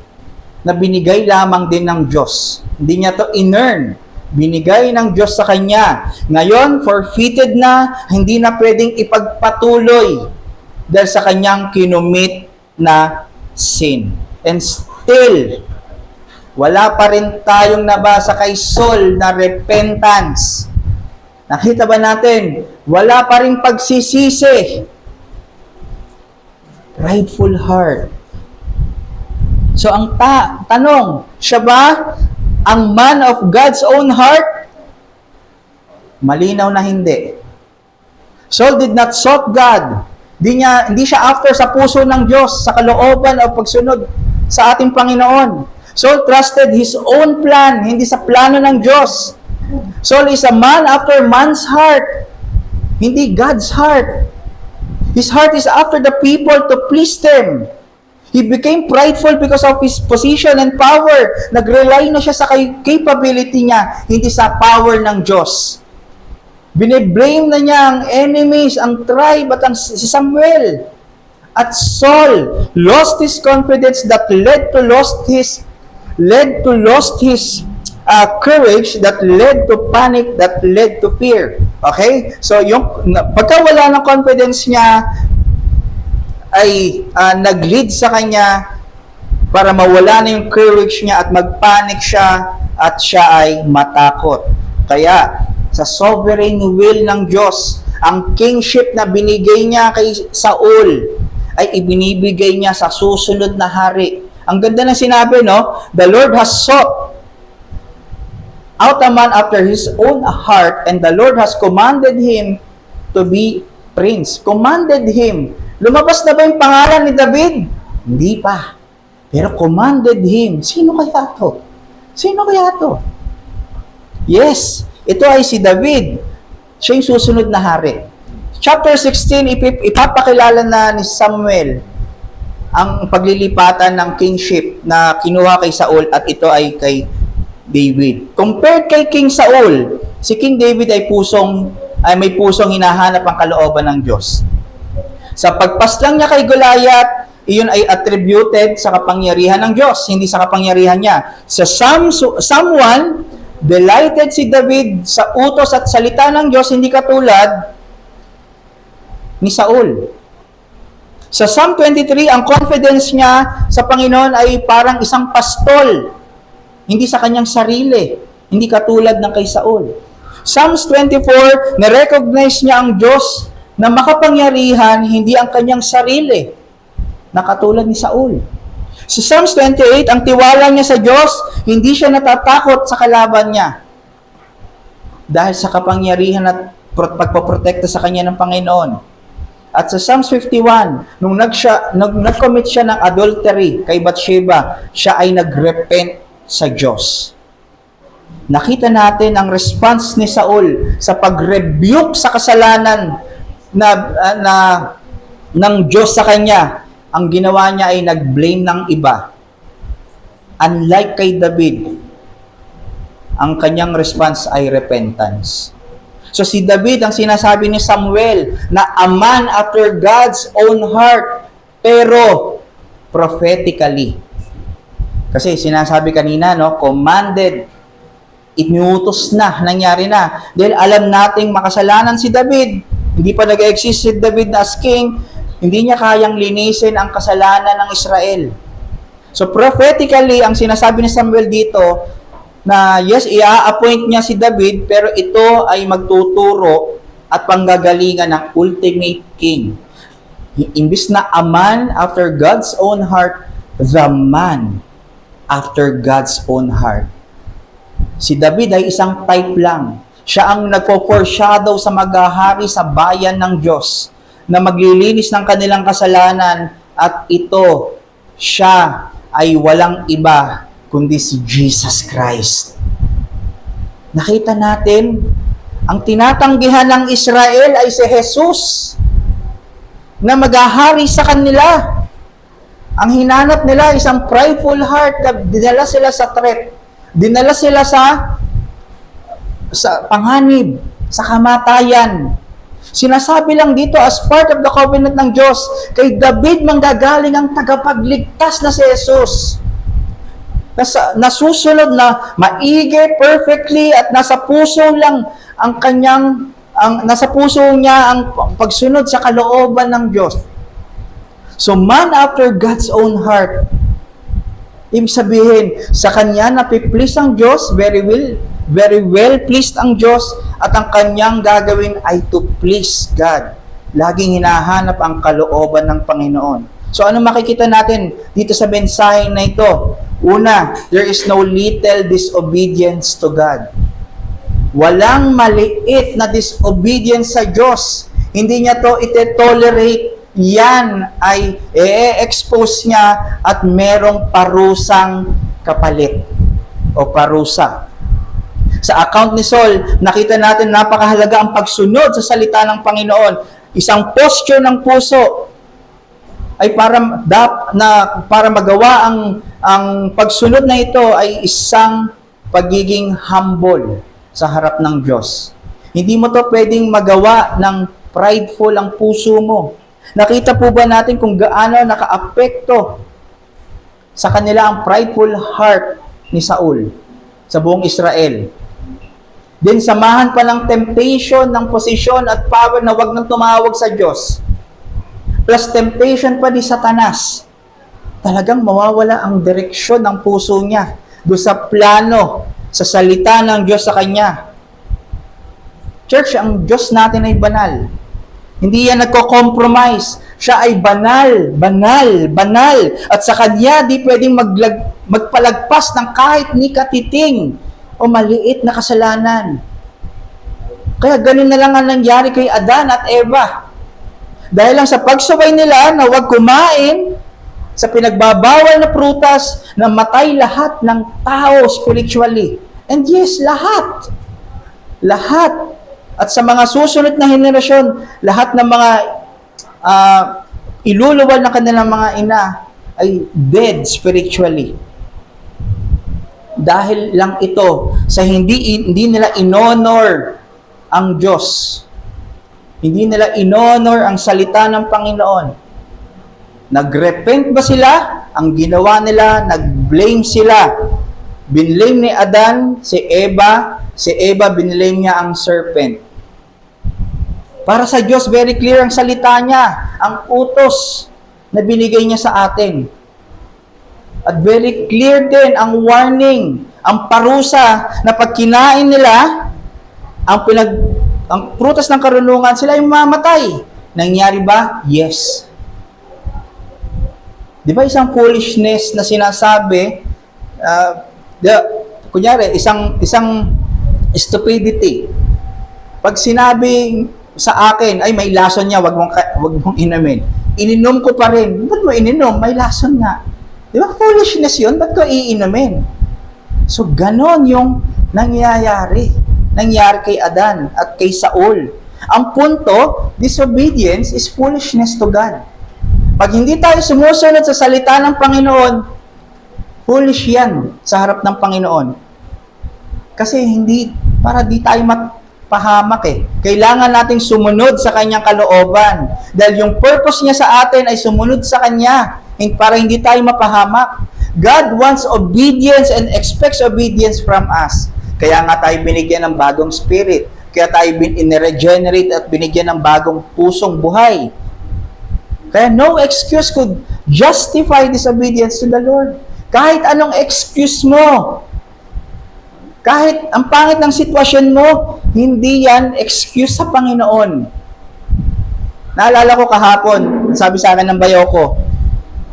na binigay lamang din ng Diyos. Hindi niya to in-earn. Binigay ng Diyos sa kanya. Ngayon, forfeited na, hindi na pwedeng ipagpatuloy dahil sa kanyang kinumit na sin. And still, wala pa rin tayong nabasa kay Saul na repentance. Nakita ba natin? Wala pa rin pagsisisi. Prideful heart. So ang tanong, siya ba ang man of God's own heart? Malinaw na hindi. Saul did not sought God. Hindi siya after sa puso ng Diyos, sa kalooban o pagsunod sa ating Panginoon. Saul trusted his own plan, hindi sa plano ng Diyos. Saul is a man after man's heart, hindi God's heart. His heart is after the people to please them. He became prideful because of his position and power. Nag-rely na siya sa capability niya, hindi sa power ng Diyos. Bine-blame na niya ang enemies, ang tribe, at si Samuel. At Saul lost his confidence that led to lost his courage, that led to panic, that led to fear. Okay? So, yung pagkawala ng confidence niya ay nag-lead sa kanya para mawala na yung courage niya at mag-panic siya at siya ay matakot. Kaya, sa sovereign will ng Diyos, ang kingship na binigay niya kay Saul ay ibinibigay niya sa susunod na hari. Ang ganda ng sinabi, no? The Lord has sought out a man after his own heart, and the Lord has commanded him to be prince. Commanded him. Lumabas na ba yung pangalan ni David? Hindi pa. Pero commanded him. Sino kaya to? Sino kaya to? Yes, ito ay si David. Siya yung susunod na hari. Chapter 16, ipapakilala na ni Samuel ang paglilipatan ng kingship na kinuha kay Saul at ito ay kay David. Compared kay King Saul, si King David ay may pusong hinahanap ang kalooban ng Diyos. Sa pagpaslang niya kay Goliath, iyon ay attributed sa kapangyarihan ng Diyos, hindi sa kapangyarihan niya. Sa Psalm 1, delighted si David sa utos at salita ng Diyos, hindi katulad ni Saul. Sa Psalm 23, ang confidence niya sa Panginoon ay parang isang pastol, hindi sa kanyang sarili, hindi katulad ng kay Saul. Psalms 24, na-recognize niya ang Diyos na makapangyarihan, hindi ang kanyang sarili, na katulad ni Saul. Sa Psalms 28, ang tiwala niya sa Diyos, hindi siya natatakot sa kalaban niya. Dahil sa kapangyarihan at pagpoprotekta sa kanya ng Panginoon. At sa Psalms 51, nung nag-commit siya ng adultery kay Bathsheba, siya ay nag-repent sa Diyos. Nakita natin ang response ni Saul sa pag-rebuke sa kasalanan ng Diyos sa kanya. Ang ginawa niya ay nag-blame ng iba. Unlike kay David, ang kanyang response ay repentance. So si David, ang sinasabi ni Samuel, na a man after God's own heart, pero prophetically. Kasi sinasabi kanina, no, commanded, inutos na, nangyari na. Dahil alam nating makasalanan si David, hindi pa nag-exist si David na as king, hindi niya kayang linisin ang kasalanan ng Israel. So prophetically, ang sinasabi ni Samuel dito, na yes, i-appoint niya si David, pero ito ay magtuturo at panggagalingan ng ultimate king. Imbis na a man after God's own heart, the man after God's own heart. Si David ay isang type lang. Siya ang nagpo-foreshadow sa maghahari sa bayan ng Diyos na maglilinis ng kanilang kasalanan, at ito, siya ay walang iba kundi si Jesus Christ. Nakita natin, ang tinatanggihan ng Israel ay si Jesus na maghahari sa kanila. Ang hinanap nila isang prideful heart na dinala sila sa threat. Dinala sila sa panganib, sa kamatayan. Sinasabi lang dito as part of the covenant ng Diyos, kay David manggagaling ang tagapagligtas na si Jesus. Nasusunod na maigi, perfectly, at nasa puso lang ang kanyang, nasa puso niya ang pagsunod sa kalooban ng Diyos. So, man after God's own heart. Ibig sabihin, sa kanya napiplease ang Diyos, very well pleased ang Diyos, at ang kanyang gagawin ay to please God. Laging hinahanap ang kalooban ng Panginoon. So ano makikita natin dito sa mensahe na ito? Una, there is no little disobedience to God. Walang maliit na disobedience sa Diyos. Hindi niya to ite-tolerate. Yan ay i-expose niya at merong parusang kapalit o parusa. Sa account ni Saul, nakita natin napakahalaga ang pagsunod sa salita ng Panginoon. Isang posture ng puso ay para magawa ang pagsunod na ito ay isang pagiging humble sa harap ng Diyos. Hindi mo to pwedeng magawa ng prideful ang puso mo. Nakita po ba natin kung gaano nakaapekto sa kanila ang prideful heart ni Saul sa buong Israel? Then samahan pa ng temptation, ng posisyon at power na wag nang tumawag sa Diyos. Plus temptation pa ni Satanas. Talagang mawawala ang direksyon ng puso niya doon sa plano, sa salita ng Diyos sa kanya. Church, ang Diyos natin ay banal. Hindi yan nagko-compromise. Siya ay banal, banal, banal. At sa Kanya, di pwedeng magpalagpas ng kahit ni katiting o maliit na kasalanan. Kaya ganun na lang ang nangyari kay Adan at Eva. Dahil lang sa pagsubay nila na huwag kumain sa pinagbabawal na prutas na matay lahat ng tao spiritually. And yes, lahat. Lahat. At sa mga susunod na henerasyon, lahat ng mga iluluwal na kanilang mga ina ay dead spiritually. Dahil lang ito sa hindi nila inhonor ang Diyos. Hindi nila inhonor ang salita ng Panginoon. Nagrepent ba sila? Ang ginawa nila, nag-blame sila. Binlame ni Adan si Eva. Si Eva, binlame niya ang serpent. Para sa Diyos, very clear ang salita niya, ang utos na binigay niya sa atin. At very clear din ang warning, ang parusa na pag kinain nila, ang prutas ng karunungan, sila yung mamatay. Nangyari ba? Yes. Di ba isang foolishness na sinasabi, kunyari, isang stupidity. Pag sinabi sa akin, ay may lason niya, wag mong inumin. Ininom ko pa rin. Ba't mo ininom? May lason nga. Di ba? Foolishness yun. Ba't ko iinumin? So, ganon yung nangyari kay Adan at kay Saul. Ang punto, disobedience is foolishness to God. Pag hindi tayo sumusunod sa salita ng Panginoon, foolish yan sa harap ng Panginoon. Kasi para di tayo pahamak eh. Kailangan nating sumunod sa kanyang kalooban. Dahil yung purpose niya sa atin ay sumunod sa kanya para hindi tayo mapahamak. God wants obedience and expects obedience from us. Kaya nga tayo binigyan ng bagong spirit. Kaya tayo in-regenerate at binigyan ng bagong pusong buhay. Kaya no excuse could justify disobedience to the Lord. Kahit anong excuse mo, kahit ang pangit ng sitwasyon mo, hindi yan excuse sa Panginoon. Naalala ko kahapon, sabi sa akin ng bayaw ko,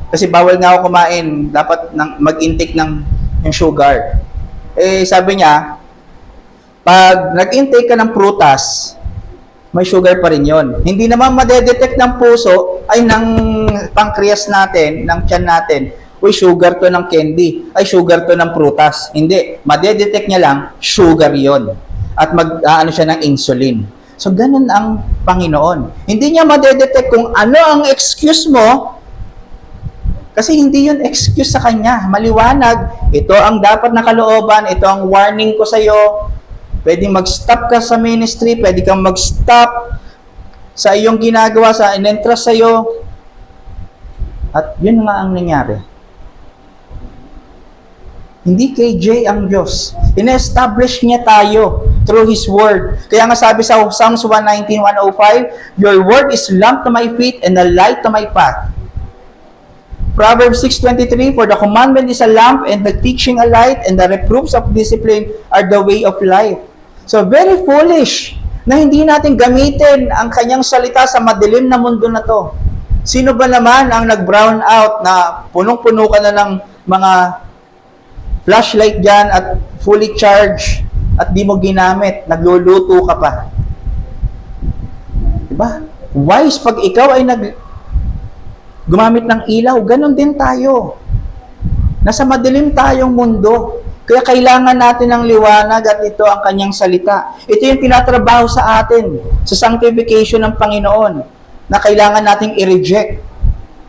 kasi bawal nga ako kumain, dapat mag-intake ng sugar. Sabi niya, pag nag-intake ka ng prutas, may sugar pa rin yon. Hindi naman madedetect ng puso, ay ng pancreas natin, ng tiyan natin, uy, sugar to ng candy, ay sugar to ng prutas. Hindi, madedetect niya lang, sugar yon. At mag-aano siya ng insulin. So, ganun ang Panginoon. Hindi niya madedetect kung ano ang excuse mo, kasi hindi yun excuse sa Kanya. Maliwanag, ito ang dapat na kalooban, ito ang warning ko sa iyo. Pwedeng mag-stop ka sa ministry, pwede kang mag-stop sa iyong ginagawa, sa in-entrust sa iyo. At yun nga ang nangyari. Hindi KJ ang Diyos. Ina-establish niya tayo through His Word. Kaya nga sabi sa Psalms 119:105, your Word is lamp to my feet and a light to my path. Proverbs 6:23, for the commandment is a lamp and the teaching a light and the reproofs of discipline are the way of life. So very foolish na hindi natin gamitin ang kanyang salita sa madilim na mundo na to. Sino ba naman ang nag-brown out na punong-puno ka na ng mga flashlight dyan at fully charged at di mo ginamit, nagluluto ka pa? Diba? Wise pag ikaw ay gumamit ng ilaw, ganun din tayo. Nasa madilim tayong mundo. Kaya kailangan natin ng liwanag at ito ang kanyang salita. Ito yung tinatrabaho sa atin, sa sanctification ng Panginoon, na kailangan nating i-reject.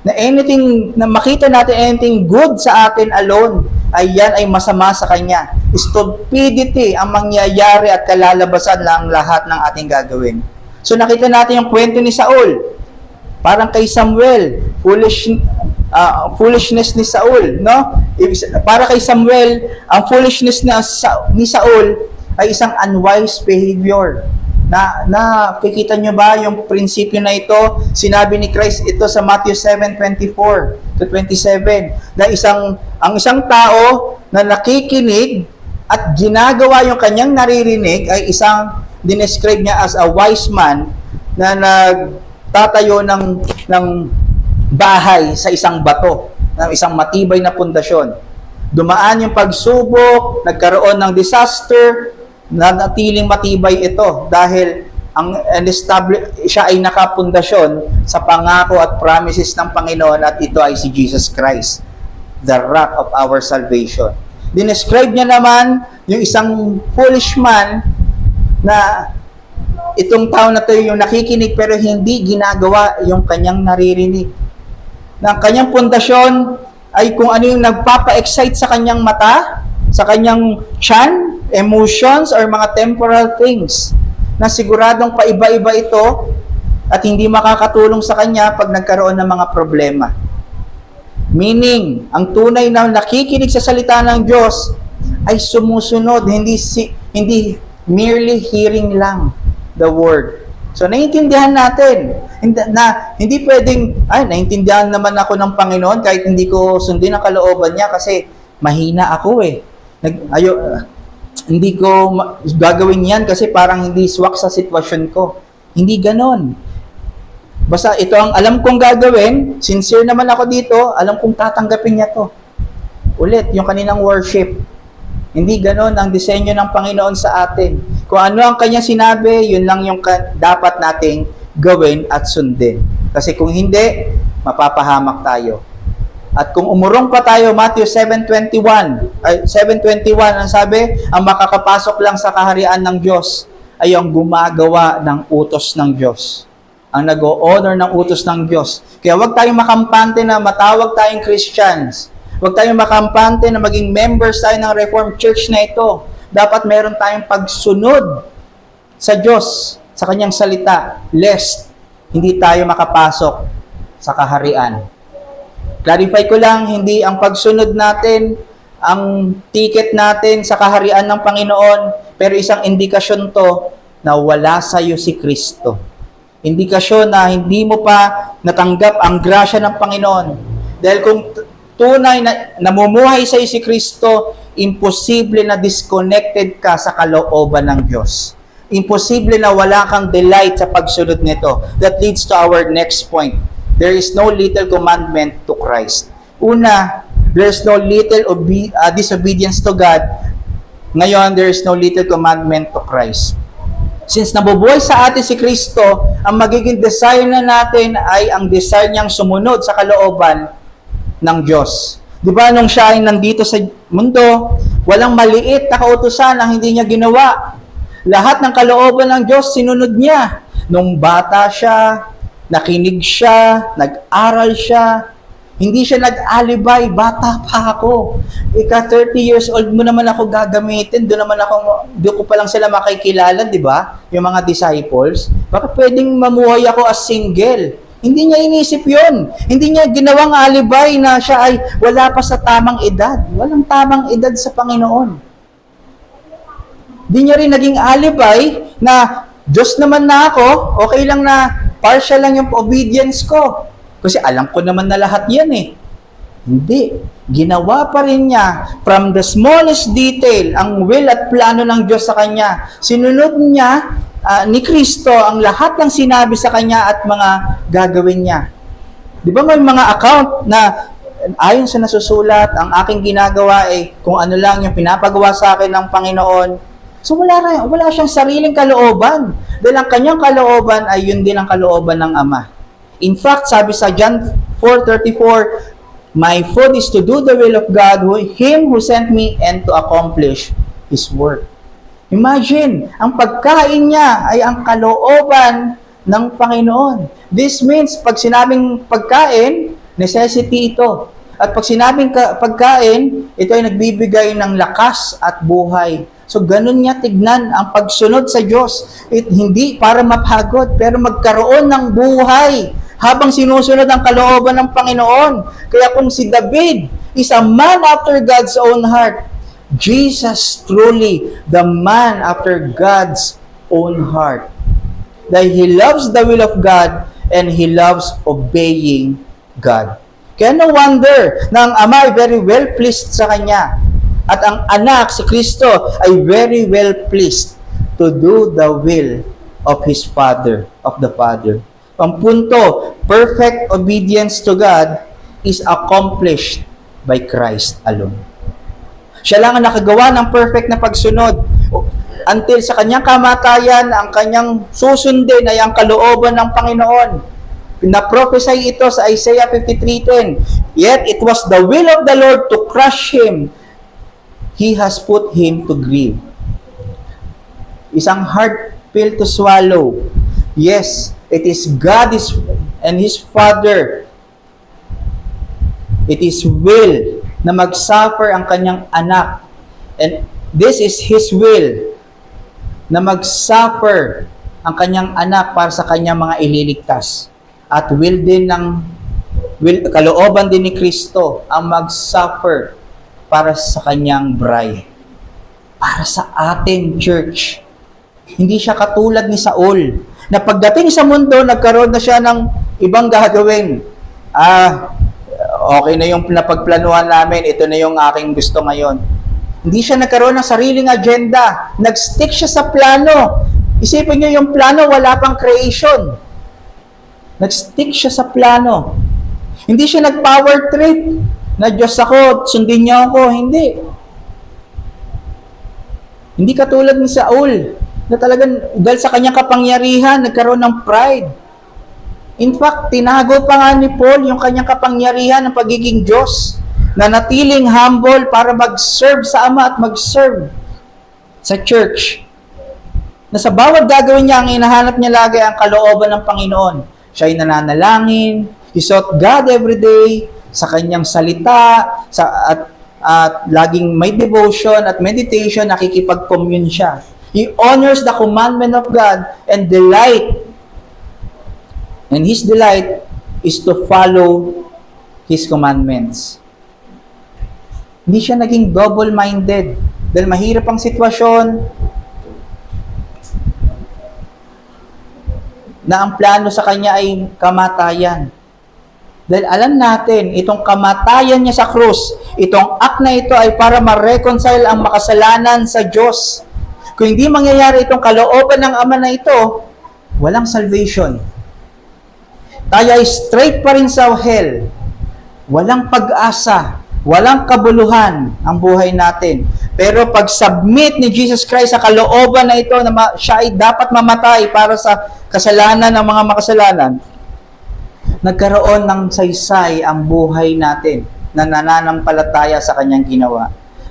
Na anything, na makita natin anything good sa atin alone, ay yan ay masama sa Kanya. Stupidity ang mangyayari at kalalabasan lang lahat ng ating gagawin. So nakita natin yung kwento ni Saul. Parang kay Samuel, foolishness ni Saul, no? Para kay Samuel, ang foolishness ni Saul ay isang unwise behavior. Nakikita nyo ba yung prinsipyo na ito? Sinabi ni Christ ito sa Matthew 7:24-27, na ang isang tao na nakikinig at ginagawa yung kanyang naririnig ay isang dinescribe niya as a wise man na nagtatayo ng bahay sa isang bato, ng isang matibay na pundasyon. Dumaan yung pagsubok, nagkaroon ng disaster, nanatiling matibay ito dahil siya ay nakapundasyon sa pangako at promises ng Panginoon, at ito ay si Jesus Christ, the rock of our salvation. Dinescribe niya naman yung isang foolish man na itong tao na to yung nakikinig pero hindi ginagawa yung kanyang naririnig. Na ang kanyang pundasyon ay kung ano yung nagpapa-excite sa kanyang mata, sa kanyang tiyan, emotions, or mga temporal things na siguradong paiba-iba ito at hindi makakatulong sa kanya pag nagkaroon ng mga problema. Meaning, ang tunay na nakikinig sa salita ng Diyos ay sumusunod, hindi merely hearing lang the word. So, naiintindihan natin na hindi pwedeng, naiintindihan naman ako ng Panginoon kahit hindi ko sundin ang kalooban niya kasi mahina ako eh. Hindi ko gagawin yan kasi parang hindi swak sa sitwasyon ko. Hindi ganon. Basta ito ang alam kong gagawin, sincere naman ako dito, alam kong tatanggapin niya to. Ulit, yung kaninang worship. Hindi ganon ang disenyo ng Panginoon sa atin. Kung ano ang kanya sinabi, yun lang yung dapat nating gawin at sundin. Kasi kung hindi, mapapahamak tayo. At kung umurong pa tayo, Matthew 7:21, ang sabi, ang makakapasok lang sa kaharian ng Diyos ay ang gumagawa ng utos ng Diyos. Ang nag-o-honor ng utos ng Diyos. Kaya huwag tayong makampante na matawag tayong Christians. Huwag tayong makampante na maging members tayo ng Reformed Church na ito. Dapat meron tayong pagsunod sa Diyos, sa Kanyang salita, lest hindi tayo makapasok sa kaharian. Clarify ko lang, hindi ang pagsunod natin, ang ticket natin sa kaharian ng Panginoon, pero isang indikasyon to na wala sa iyo si Kristo. Indikasyon na hindi mo pa natanggap ang grasya ng Panginoon. Dahil kung tunay na namumuhay sa iyo si Kristo, imposible na disconnected ka sa kalooban ng Diyos. Imposible na wala kang delight sa pagsunod nito. That leads to our next point. There is no little commandment to Christ. Una, there is no little disobedience to God. Ngayon, there is no little commandment to Christ. Since nabubuhay sa atin si Kristo, ang magiging desire na natin ay ang desire niyang sumunod sa kalooban ng Diyos. Di ba, nung siya ay nandito sa mundo, walang maliit na kautusan ang hindi niya ginawa. Lahat ng kalooban ng Diyos, sinunod niya. Nung bata siya, nakinig siya, nag-aral siya, hindi siya nag-alibay, bata pa ako. 30 years old mo naman ako gagamitin, doon ko pa lang sila makikilala, di ba? Yung mga disciples. Baka pwedeng mamuhay ako as single. Hindi niya inisip yun. Hindi niya ginawang alibay na siya ay wala pa sa tamang edad. Walang tamang edad sa Panginoon. Hindi niya rin naging alibay na Diyos naman na ako, okay lang na partial lang yung obedience ko. Kasi alam ko naman na lahat yan eh. Hindi. Ginawa pa rin niya from the smallest detail ang will at plano ng Diyos sa kanya. Sinunod niya ni Kristo ang lahat ng sinabi sa kanya at mga gagawin niya. Di ba may mga account na ayon sa nasusulat, ang aking ginagawa ay kung ano lang yung pinapagawa sa akin ng Panginoon. So wala siyang sariling kalooban. Dahil ang kanyang kalooban ay yun din ang kalooban ng Ama. In fact, sabi sa John 4:34, my food is to do the will of God, Him who sent me, and to accomplish His work. Imagine, ang pagkain niya ay ang kalooban ng Panginoon. This means, pag sinabing pagkain, necessity ito. At pag sinabing pagkain, ito ay nagbibigay ng lakas at buhay. So, ganun niya tignan ang pagsunod sa Diyos. Hindi para mapagod, pero magkaroon ng buhay habang sinusunod ang kalooban ng Panginoon. Kaya kung si David is a man after God's own heart, Jesus truly the man after God's own heart. That he loves the will of God and he loves obeying God. Kaya no wonder na ang Ama ay very well pleased sa Kanya. At ang anak, si Kristo, ay very well pleased to do the will of His Father, of the Father. Ang punto, perfect obedience to God is accomplished by Christ alone. Siya lang ang nakagawa ng perfect na pagsunod. Until sa kanyang kamatayan, ang kanyang susundin ay ang kalooban ng Panginoon. Na-prophesy ito sa Isaiah 53:10. Yet it was the will of the Lord to crush him. He has put him to grief. Isang hard pill to swallow. Yes, it is God and His Father. It is will na mag-suffer ang kanyang anak. And this is His will na mag-suffer ang kanyang anak para sa kanyang mga ililigtas. At kalooban din ni Kristo ang mag-suffer para sa kanyang bride. Para sa ating church. Hindi siya katulad ni Saul, na pagdating sa mundo, nagkaroon na siya ng ibang gagawin. Okay na yung napagplanuhan namin, ito na yung aking gusto ngayon. Hindi siya nagkaroon ng sariling agenda. Nag-stick siya sa plano. Isipin niyo yung plano, wala pang creation. Nag-stick siya sa plano. Hindi siya nag-power trip. Na Diyos ako, sundin niyo ako. Hindi. Hindi katulad ni Saul, na talagang dahil sa kanyang kapangyarihan, nagkaroon ng pride. In fact, tinago pa nga ni Paul yung kanyang kapangyarihan ng pagiging Diyos, na natiling humble para mag-serve sa Ama at mag-serve sa church. Na sa bawat gagawin niya, ang hinahanap niya lagi ang kalooban ng Panginoon. Siya ay nananalangin, he sought God every day, sa kanyang salita, at laging may devotion at meditation, nakikipag-commune siya. He honors the commandment of God and delight. And his delight is to follow His commandments. Hindi siya naging double-minded. Dahil mahirap ang sitwasyon na ang plano sa kanya ay kamatayan. Dahil alam natin, itong kamatayan niya sa krus, itong act na ito ay para ma-reconcile ang makasalanan sa Diyos. Kung hindi mangyayari itong kalooban ng Ama na ito, walang salvation. Tayo ay straight pa rin sa hell. Walang pag-asa, walang kabuluhan ang buhay natin. Pero pag submit ni Jesus Christ sa kalooban na ito, na siya ay dapat mamatay para sa kasalanan ng mga makasalanan, nagkaroon ng saysay ang buhay natin na nananampalataya sa kanyang ginawa.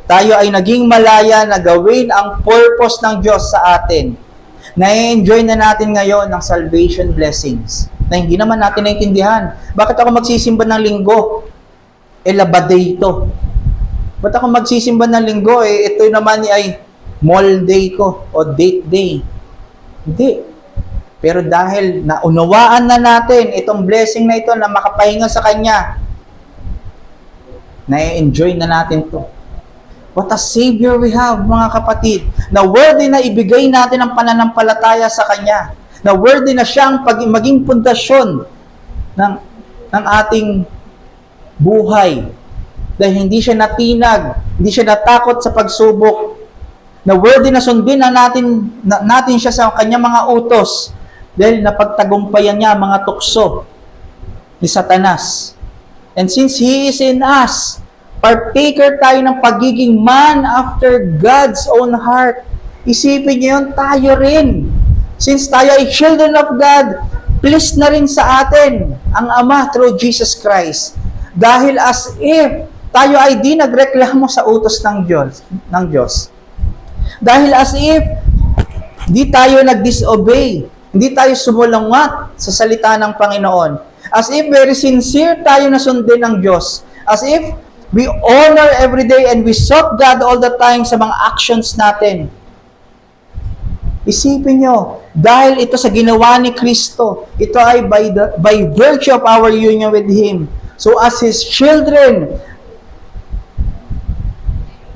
Tayo ay naging malaya na gawin ang purpose ng Diyos sa atin. Na-enjoy na natin ngayon ng salvation blessings na hindi naman natin naintindihan. Bakit ako magsisimba ng linggo? Labaday ito. Ba't ako magsisimba ng linggo? Ito naman ay mall day ko o date day. Hindi. Pero dahil naunawaan na natin itong blessing na ito na makapahinga sa Kanya, na-enjoy na natin to. What a Savior we have, mga kapatid, na worthy na ibigay natin ang pananampalataya sa Kanya, na worthy na siyang maging pundasyon ng ating buhay. Dahil hindi siya natinag, hindi siya natakot sa pagsubok, na worthy na sundin na natin siya sa kanyang mga utos, dahil napagtagumpayan niya ang mga tukso. ni Satanas. And since He is in us, partaker tayo ng pagiging man after God's own heart. Isipin niyo yun, tayo rin. Since tayo ay children of God, please na rin sa atin ang Ama through Jesus Christ. Dahil as if tayo ay di nagreklamo sa utos ng Diyos. Dahil as if di tayo nag-disobey, hindi tayo sumulungat sa salita ng Panginoon. As if very sincere tayo na sundin ng Diyos. As if we honor every day and we sought God all the time sa mga actions natin. Isipin nyo, dahil ito sa ginawa ni Kristo, ito ay by virtue of our union with Him. So as His children,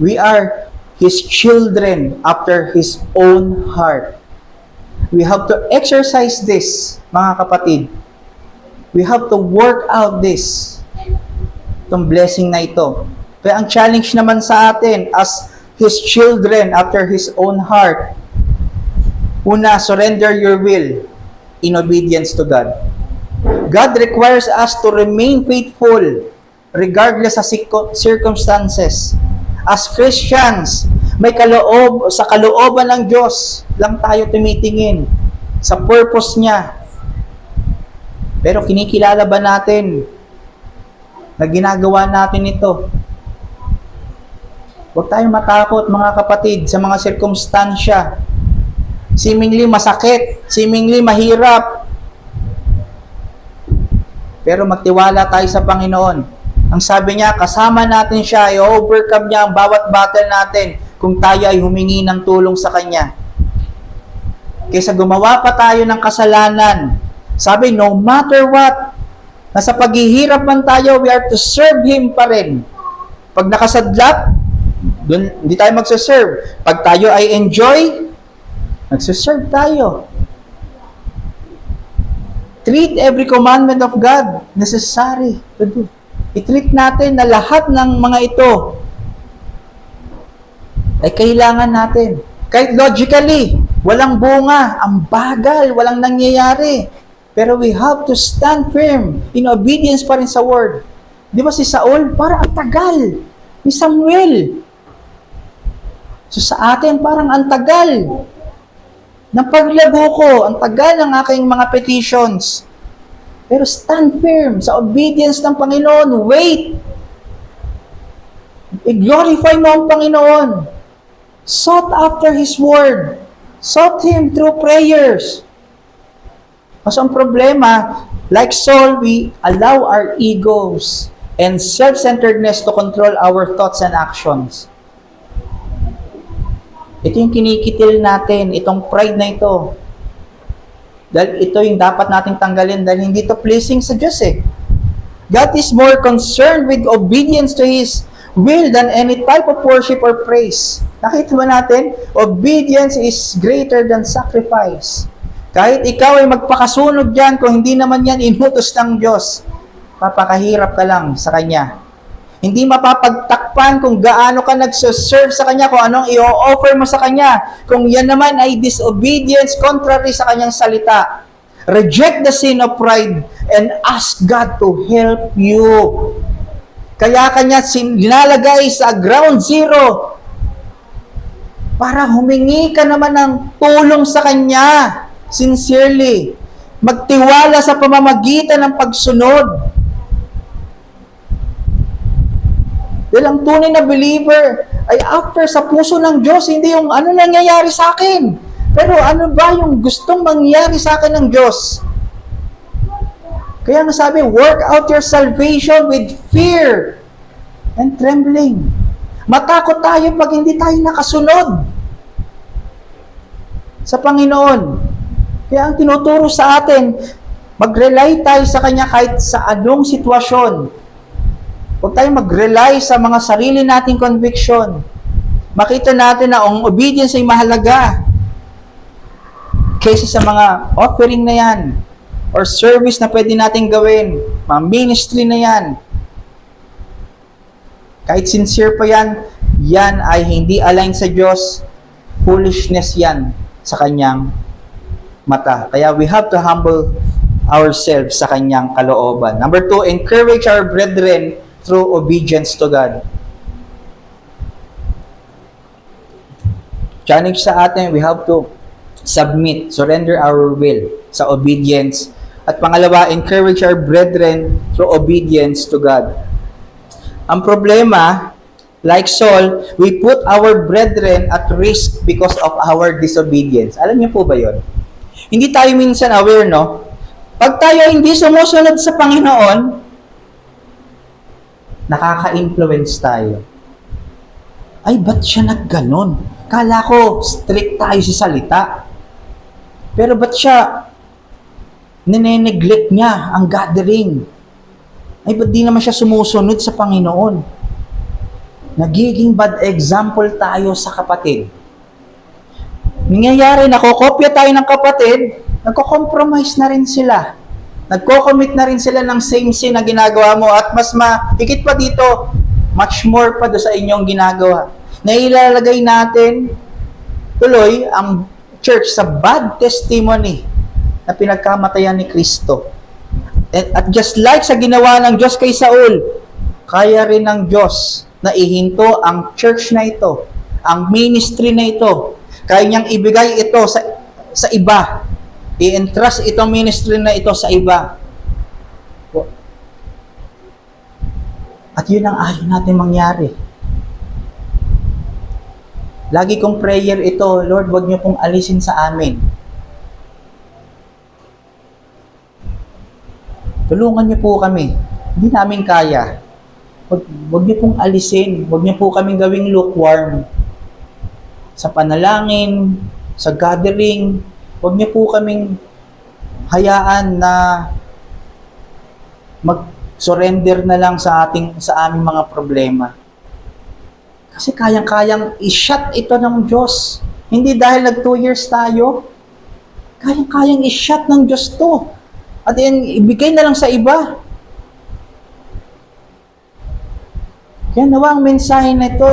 we are His children after His own heart. We have to exercise this, mga kapatid. We have to work out this. Itong blessing na ito. Kaya ang challenge naman sa atin as His children after His own heart, una, surrender your will in obedience to God. God requires us to remain faithful regardless sa circumstances. As Christians, sa kalooban ng Diyos lang tayo tumitingin sa purpose niya. Pero kinikilala ba natin na ginagawa natin ito? Huwag tayong matakot, mga kapatid, sa mga sirkumstansya. Seemingly masakit, seemingly mahirap. Pero magtiwala tayo sa Panginoon. Ang sabi niya, kasama natin siya, i-overcome niya ang bawat battle natin kung tayo ay humingi ng tulong sa Kanya. Kaysa gumawa pa tayo ng kasalanan, sabi, no matter what, nasa paghihirap man tayo, we are to serve Him pa rin. Pag nakasadlak, dun, hindi tayo magsaserve. Pag tayo ay enjoy, nagsaserve tayo. Treat every commandment of God necessary to do. I-treat natin na lahat ng mga ito ay kailangan natin. Kahit logically, walang bunga, ang bagal, walang nangyayari. Pero we have to stand firm in obedience pa rin sa word. Di ba si Saul, parang ang tagal ni Samuel. So sa atin, parang ang tagal ng paglago ko, ang tagal ng aking mga petitions. Pero stand firm sa obedience ng Panginoon. Wait! I-glorify mo ang Panginoon. Sought after His Word. Sought Him through prayers. Kasi ang problema, like Saul, we allow our egos and self-centeredness to control our thoughts and actions. Ito yung kinikitil natin, itong pride na ito. Dahil ito yung dapat nating tanggalin dahil hindi ito pleasing sa Diyos eh. God is more concerned with obedience to His will than any type of worship or praise. Nakita ba natin? Obedience is greater than sacrifice. Kahit ikaw ay magpakasunod dyan, kung hindi naman yan inutos ng Diyos, papakahirap ka lang sa Kanya. Hindi mapapagtakpan kung gaano ka nagsuserve sa Kanya, kung anong i-offer mo sa Kanya. Kung yan naman ay disobedience, contrary sa Kanyang salita. Reject the sin of pride and ask God to help you. Kaya Kanya dinalagay sa ground zero para humingi ka naman ng tulong sa Kanya. Sincerely. Magtiwala sa pamamagitan ng pagsunod. Dahil ang tunay na believer ay after sa puso ng Diyos, hindi yung ano nangyayari sa akin. Pero ano ba yung gustong mangyari sa akin ng Diyos? Kaya nga sabi, work out your salvation with fear and trembling. Matakot tayo pag hindi tayo nakasunod sa Panginoon. Kaya ang tinuturo sa atin, mag-rely tayo sa Kanya kahit sa anong sitwasyon. Huwag tayong mag-rely sa mga sarili nating conviction. Makita natin na ang obedience ay mahalaga kaysa sa mga offering na yan or service na pwede natin gawin, mga ministry na yan. Kahit sincere pa yan, yan ay hindi align sa Diyos, foolishness yan sa Kanyang mata. Kaya we have to humble ourselves sa kanyang kalooban. Number 2, encourage our brethren through obedience to God. Challenge sa atin, we have to submit, surrender our will sa obedience. At pangalawa, encourage our brethren through obedience to God. Ang problema, like Saul, we put our brethren at risk because of our disobedience. Alam niyo po ba yon? Hindi tayo minsan aware, no? Pag tayo hindi sumusunod sa Panginoon, nakaka-influence tayo. Ay, ba't siya nagganon? Kala ko, strict tayo sa salita. Pero ba't siya nineneglect niya ang gathering? Ay, ba't di naman siya sumusunod sa Panginoon? Nagiging bad example tayo sa kapatid. Nangyayari, nakokopya tayo ng kapatid, nagko-compromise na rin sila. Nagko-commit na rin sila ng same sin na ginagawa mo at mas higit pa dito, much more pa do sa inyong ginagawa. Nailalagay natin tuloy ang church sa bad testimony na pinagkamatayan ni Kristo. At just like sa ginawa ng Diyos kay Saul, kaya rin ng Diyos na ihinto ang church na ito, ang ministry na ito. Kaya niyang ibigay ito sa iba. I-entrust itong ministry na ito sa iba. At yun ang ayaw natin mangyari. Lagi kong prayer ito, Lord, wag niyo pong alisin sa amin. Tulungan niyo po kami. Hindi namin kaya. Wag niyo pong alisin. Wag niyo po kaming gawing lukewarm. Sa panalangin, sa gathering, wag niyo po kaming hayaan na mag-surrender na lang sa aming mga problema. Kasi kayang-kayang i-shut ito ng Diyos. Hindi dahil nag 2 years tayo, kayang-kayang i-shut ng Diyos to. At yan, ibigay na lang sa iba. Kaya nawa ang mensahe na ito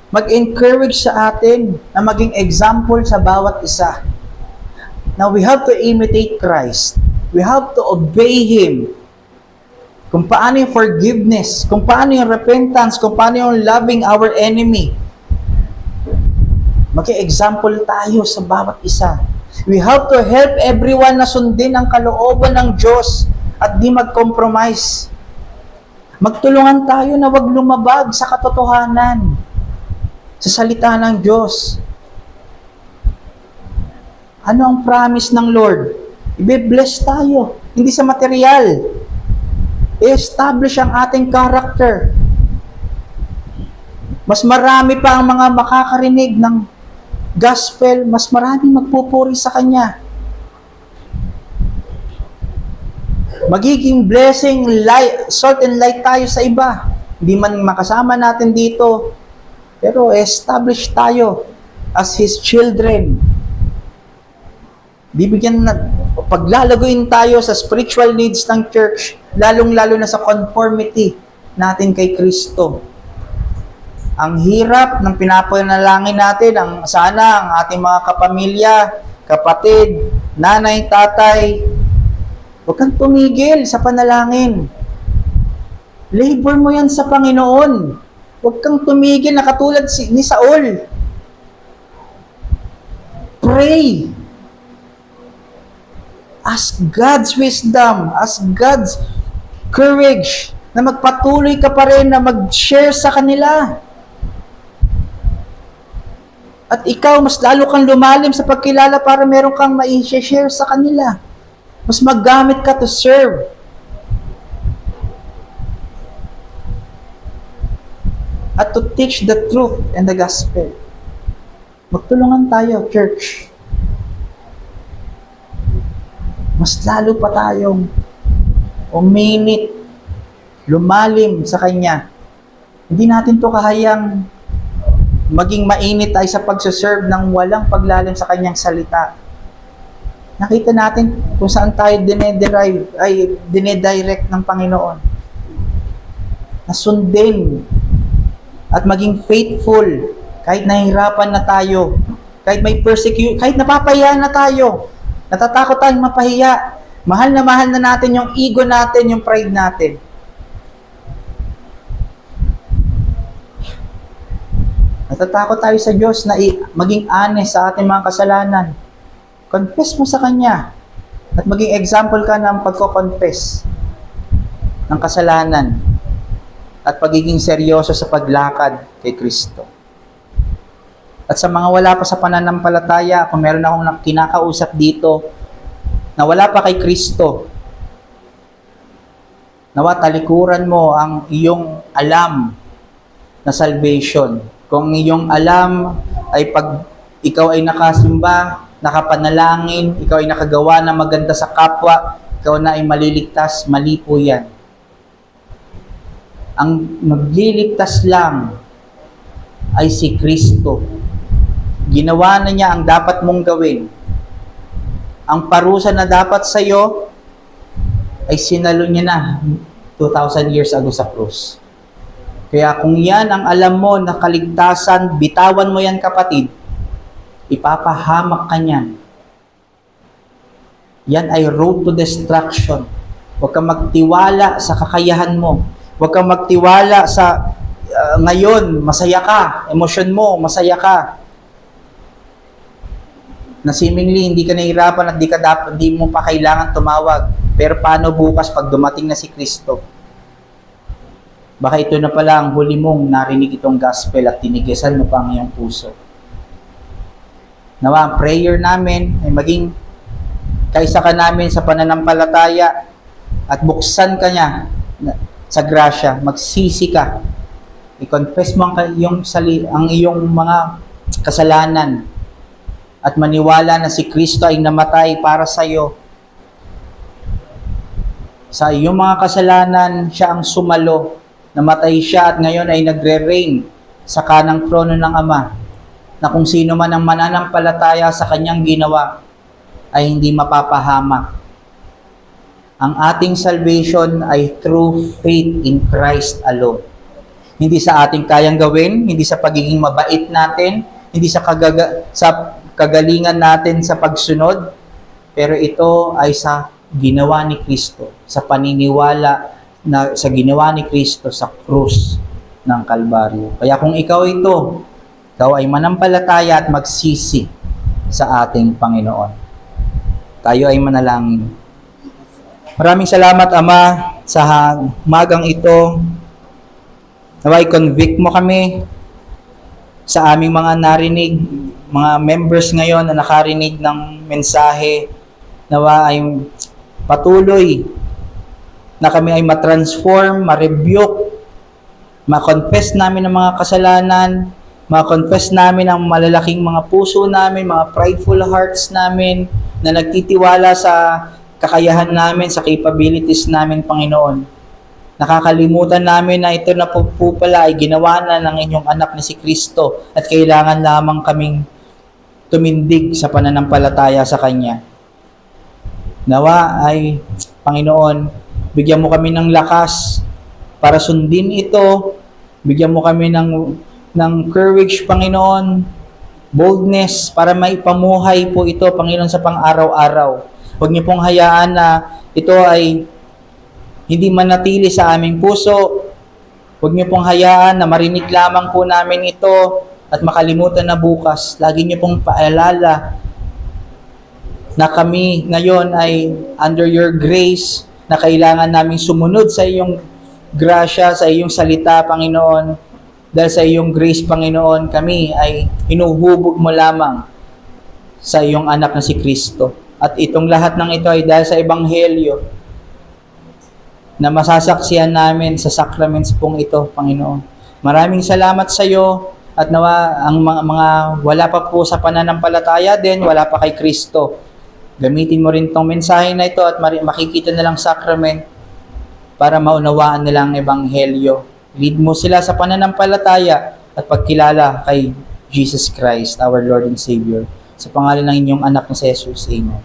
mag-encourage sa atin na maging example sa bawat isa. Now, we have to imitate Christ. We have to obey Him. Kung paano yung forgiveness, kung paano yung repentance, kung paano yung loving our enemy. Mag-example tayo sa bawat isa. We have to help everyone na sundin ang kalooban ng Diyos at di mag-compromise. Magtulungan tayo na wag lumabag sa katotohanan, sa salita ng Diyos. Ano ang promise ng Lord? I-bless tayo, hindi sa material. I-establish ang ating character. Mas marami pa ang mga makakarinig ng gospel, mas maraming magpupuri sa Kanya. Magiging blessing, light, salt and light tayo sa iba. Hindi man makasama natin dito, pero establish tayo as His children. Bibigyan na, paglalaguin tayo sa spiritual needs ng church, lalong-lalo na sa conformity natin kay Kristo. Ang hirap ng pinapanalangin natin, sana ang ating mga kapamilya, kapatid, nanay, tatay, huwag kang tumigil sa panalangin. Labor mo yan sa Panginoon. Huwag kang tumigil na katulad ni Saul. Pray. Ask God's wisdom, ask God's courage na magpatuloy ka pa rin na mag-share sa kanila. At ikaw, mas lalo kang lumalim sa pagkilala para meron kang ma-share sa kanila. Mas maggamit ka to serve. At to teach the truth and the gospel. Magtulungan tayo, church. Mas lalo pa tayong uminit, lumalim sa Kanya. Hindi natin to kahayang maging mainit tayo sa pagsaserve ng walang paglalim sa Kanyang salita. Nakita natin kung saan tayo dinedirect ng Panginoon. Nasundin at maging faithful kahit nahihirapan na tayo, kahit may kahit napapahiya na tayo. Natatakot tayong mapahiya. Mahal na natin yung ego natin, yung pride natin. Natatakot tayo sa Diyos na maging honest sa ating mga kasalanan. Confess mo sa Kanya. At maging example ka ng pagko-confess ng kasalanan. At pagiging seryoso sa paglakad kay Kristo. At sa mga wala pa sa pananampalataya, kung meron akong kinakausap dito na wala pa kay Kristo, nawa talikuran mo ang iyong alam na salvation. Kung iyong alam ay pag ikaw ay nakasimba, nakapanalangin, ikaw ay nakagawa na maganda sa kapwa, ikaw na ay maliligtas, mali po yan. Ang magliligtas lang ay si Kristo. Ginawa na niya ang dapat mong gawin. Ang parusa na dapat sa iyo ay sinalo niya na 2,000 years ago sa krus. Kaya kung yan ang alam mo na kaligtasan, bitawan mo yan kapatid, ipapahamak ka niyan. Yan ay road to destruction. Huwag kang magtiwala sa kakayahan mo. Huwag kang magtiwala sa ngayon, masaya ka, emosyon mo, masaya ka. Na seemingly hindi ka nahihirapan at hindi mo pa kailangan tumawag. Pero paano bukas pag dumating na si Kristo? Baka ito na pala ang huli mong narinig itong gospel at tinigisan mo pa ang iyong puso. Nawa, ang prayer namin ay maging kaisa ka namin sa pananampalataya at buksan ka niya sa grasya, magsisi ka. I-confess mo ang iyong mga kasalanan at maniwala na si Kristo ay namatay para sa iyo. Sa iyong mga kasalanan, siya ang sumalo. Namatay siya at ngayon ay nagre-reign sa kanang trono ng Ama, na kung sino man ang mananampalataya sa kanyang ginawa ay hindi mapapahamak. Ang ating salvation ay through faith in Christ alone. Hindi sa ating kayang gawin, hindi sa pagiging mabait natin, hindi sa kagalingan natin sa pagsunod, pero ito ay sa ginawa ni Kristo, sa paniniwala na sa ginawa ni Kristo sa krus ng Kalbaryo. Kaya kung ikaw ay manampalataya at magsisi sa ating Panginoon. Tayo ay manalangin. Maraming salamat, Ama, sa magang ito. Naway convict mo kami sa aming mga narinig, mga members ngayon na nakarinig ng mensahe. Nawa ay patuloy na kami ay matransform, ma-rebuke, ma-confess namin ang mga kasalanan, ma-confess namin ang malalaking mga puso namin, mga prideful hearts namin, na nagtitiwala sa kakayahan namin, sa capabilities namin, Panginoon. Nakakalimutan namin na ito na po pala ay ginawa na ng inyong anak na si Kristo at kailangan lamang kaming tumindig sa pananampalataya sa Kanya. Nawa ay, Panginoon, bigyan mo kami ng lakas para sundin ito. Bigyan mo kami ng courage, Panginoon, boldness para maipamuhay po ito, Panginoon, sa pang-araw-araw. Huwag niyo pong hayaan na ito ay hindi manatili sa aming puso. Huwag niyo pong hayaan na marinig lamang po namin ito at makalimutan na bukas. Lagi niyo pong paalala na kami ngayon ay under your grace, na kailangan naming sumunod sa iyong grasya, sa iyong salita, Panginoon. Dahil sa iyong grace, Panginoon, kami ay hinuhubog mo lamang sa iyong anak na si Kristo. At itong lahat ng ito ay dahil sa Ebanghelyo na masasaksihan namin sa sacraments pong ito, Panginoon. Maraming salamat sa iyo at nawa ang mga wala pa po sa pananampalataya din, wala pa kay Kristo. Gamitin mo rin tong mensahe na ito at makikita nilang sacrament para maunawaan nilang Ebanghelyo. Lead mo sila sa pananampalataya at pagkilala kay Jesus Christ, our Lord and Savior. Sa pangalan ng inyong anak na si Jesus. Amen.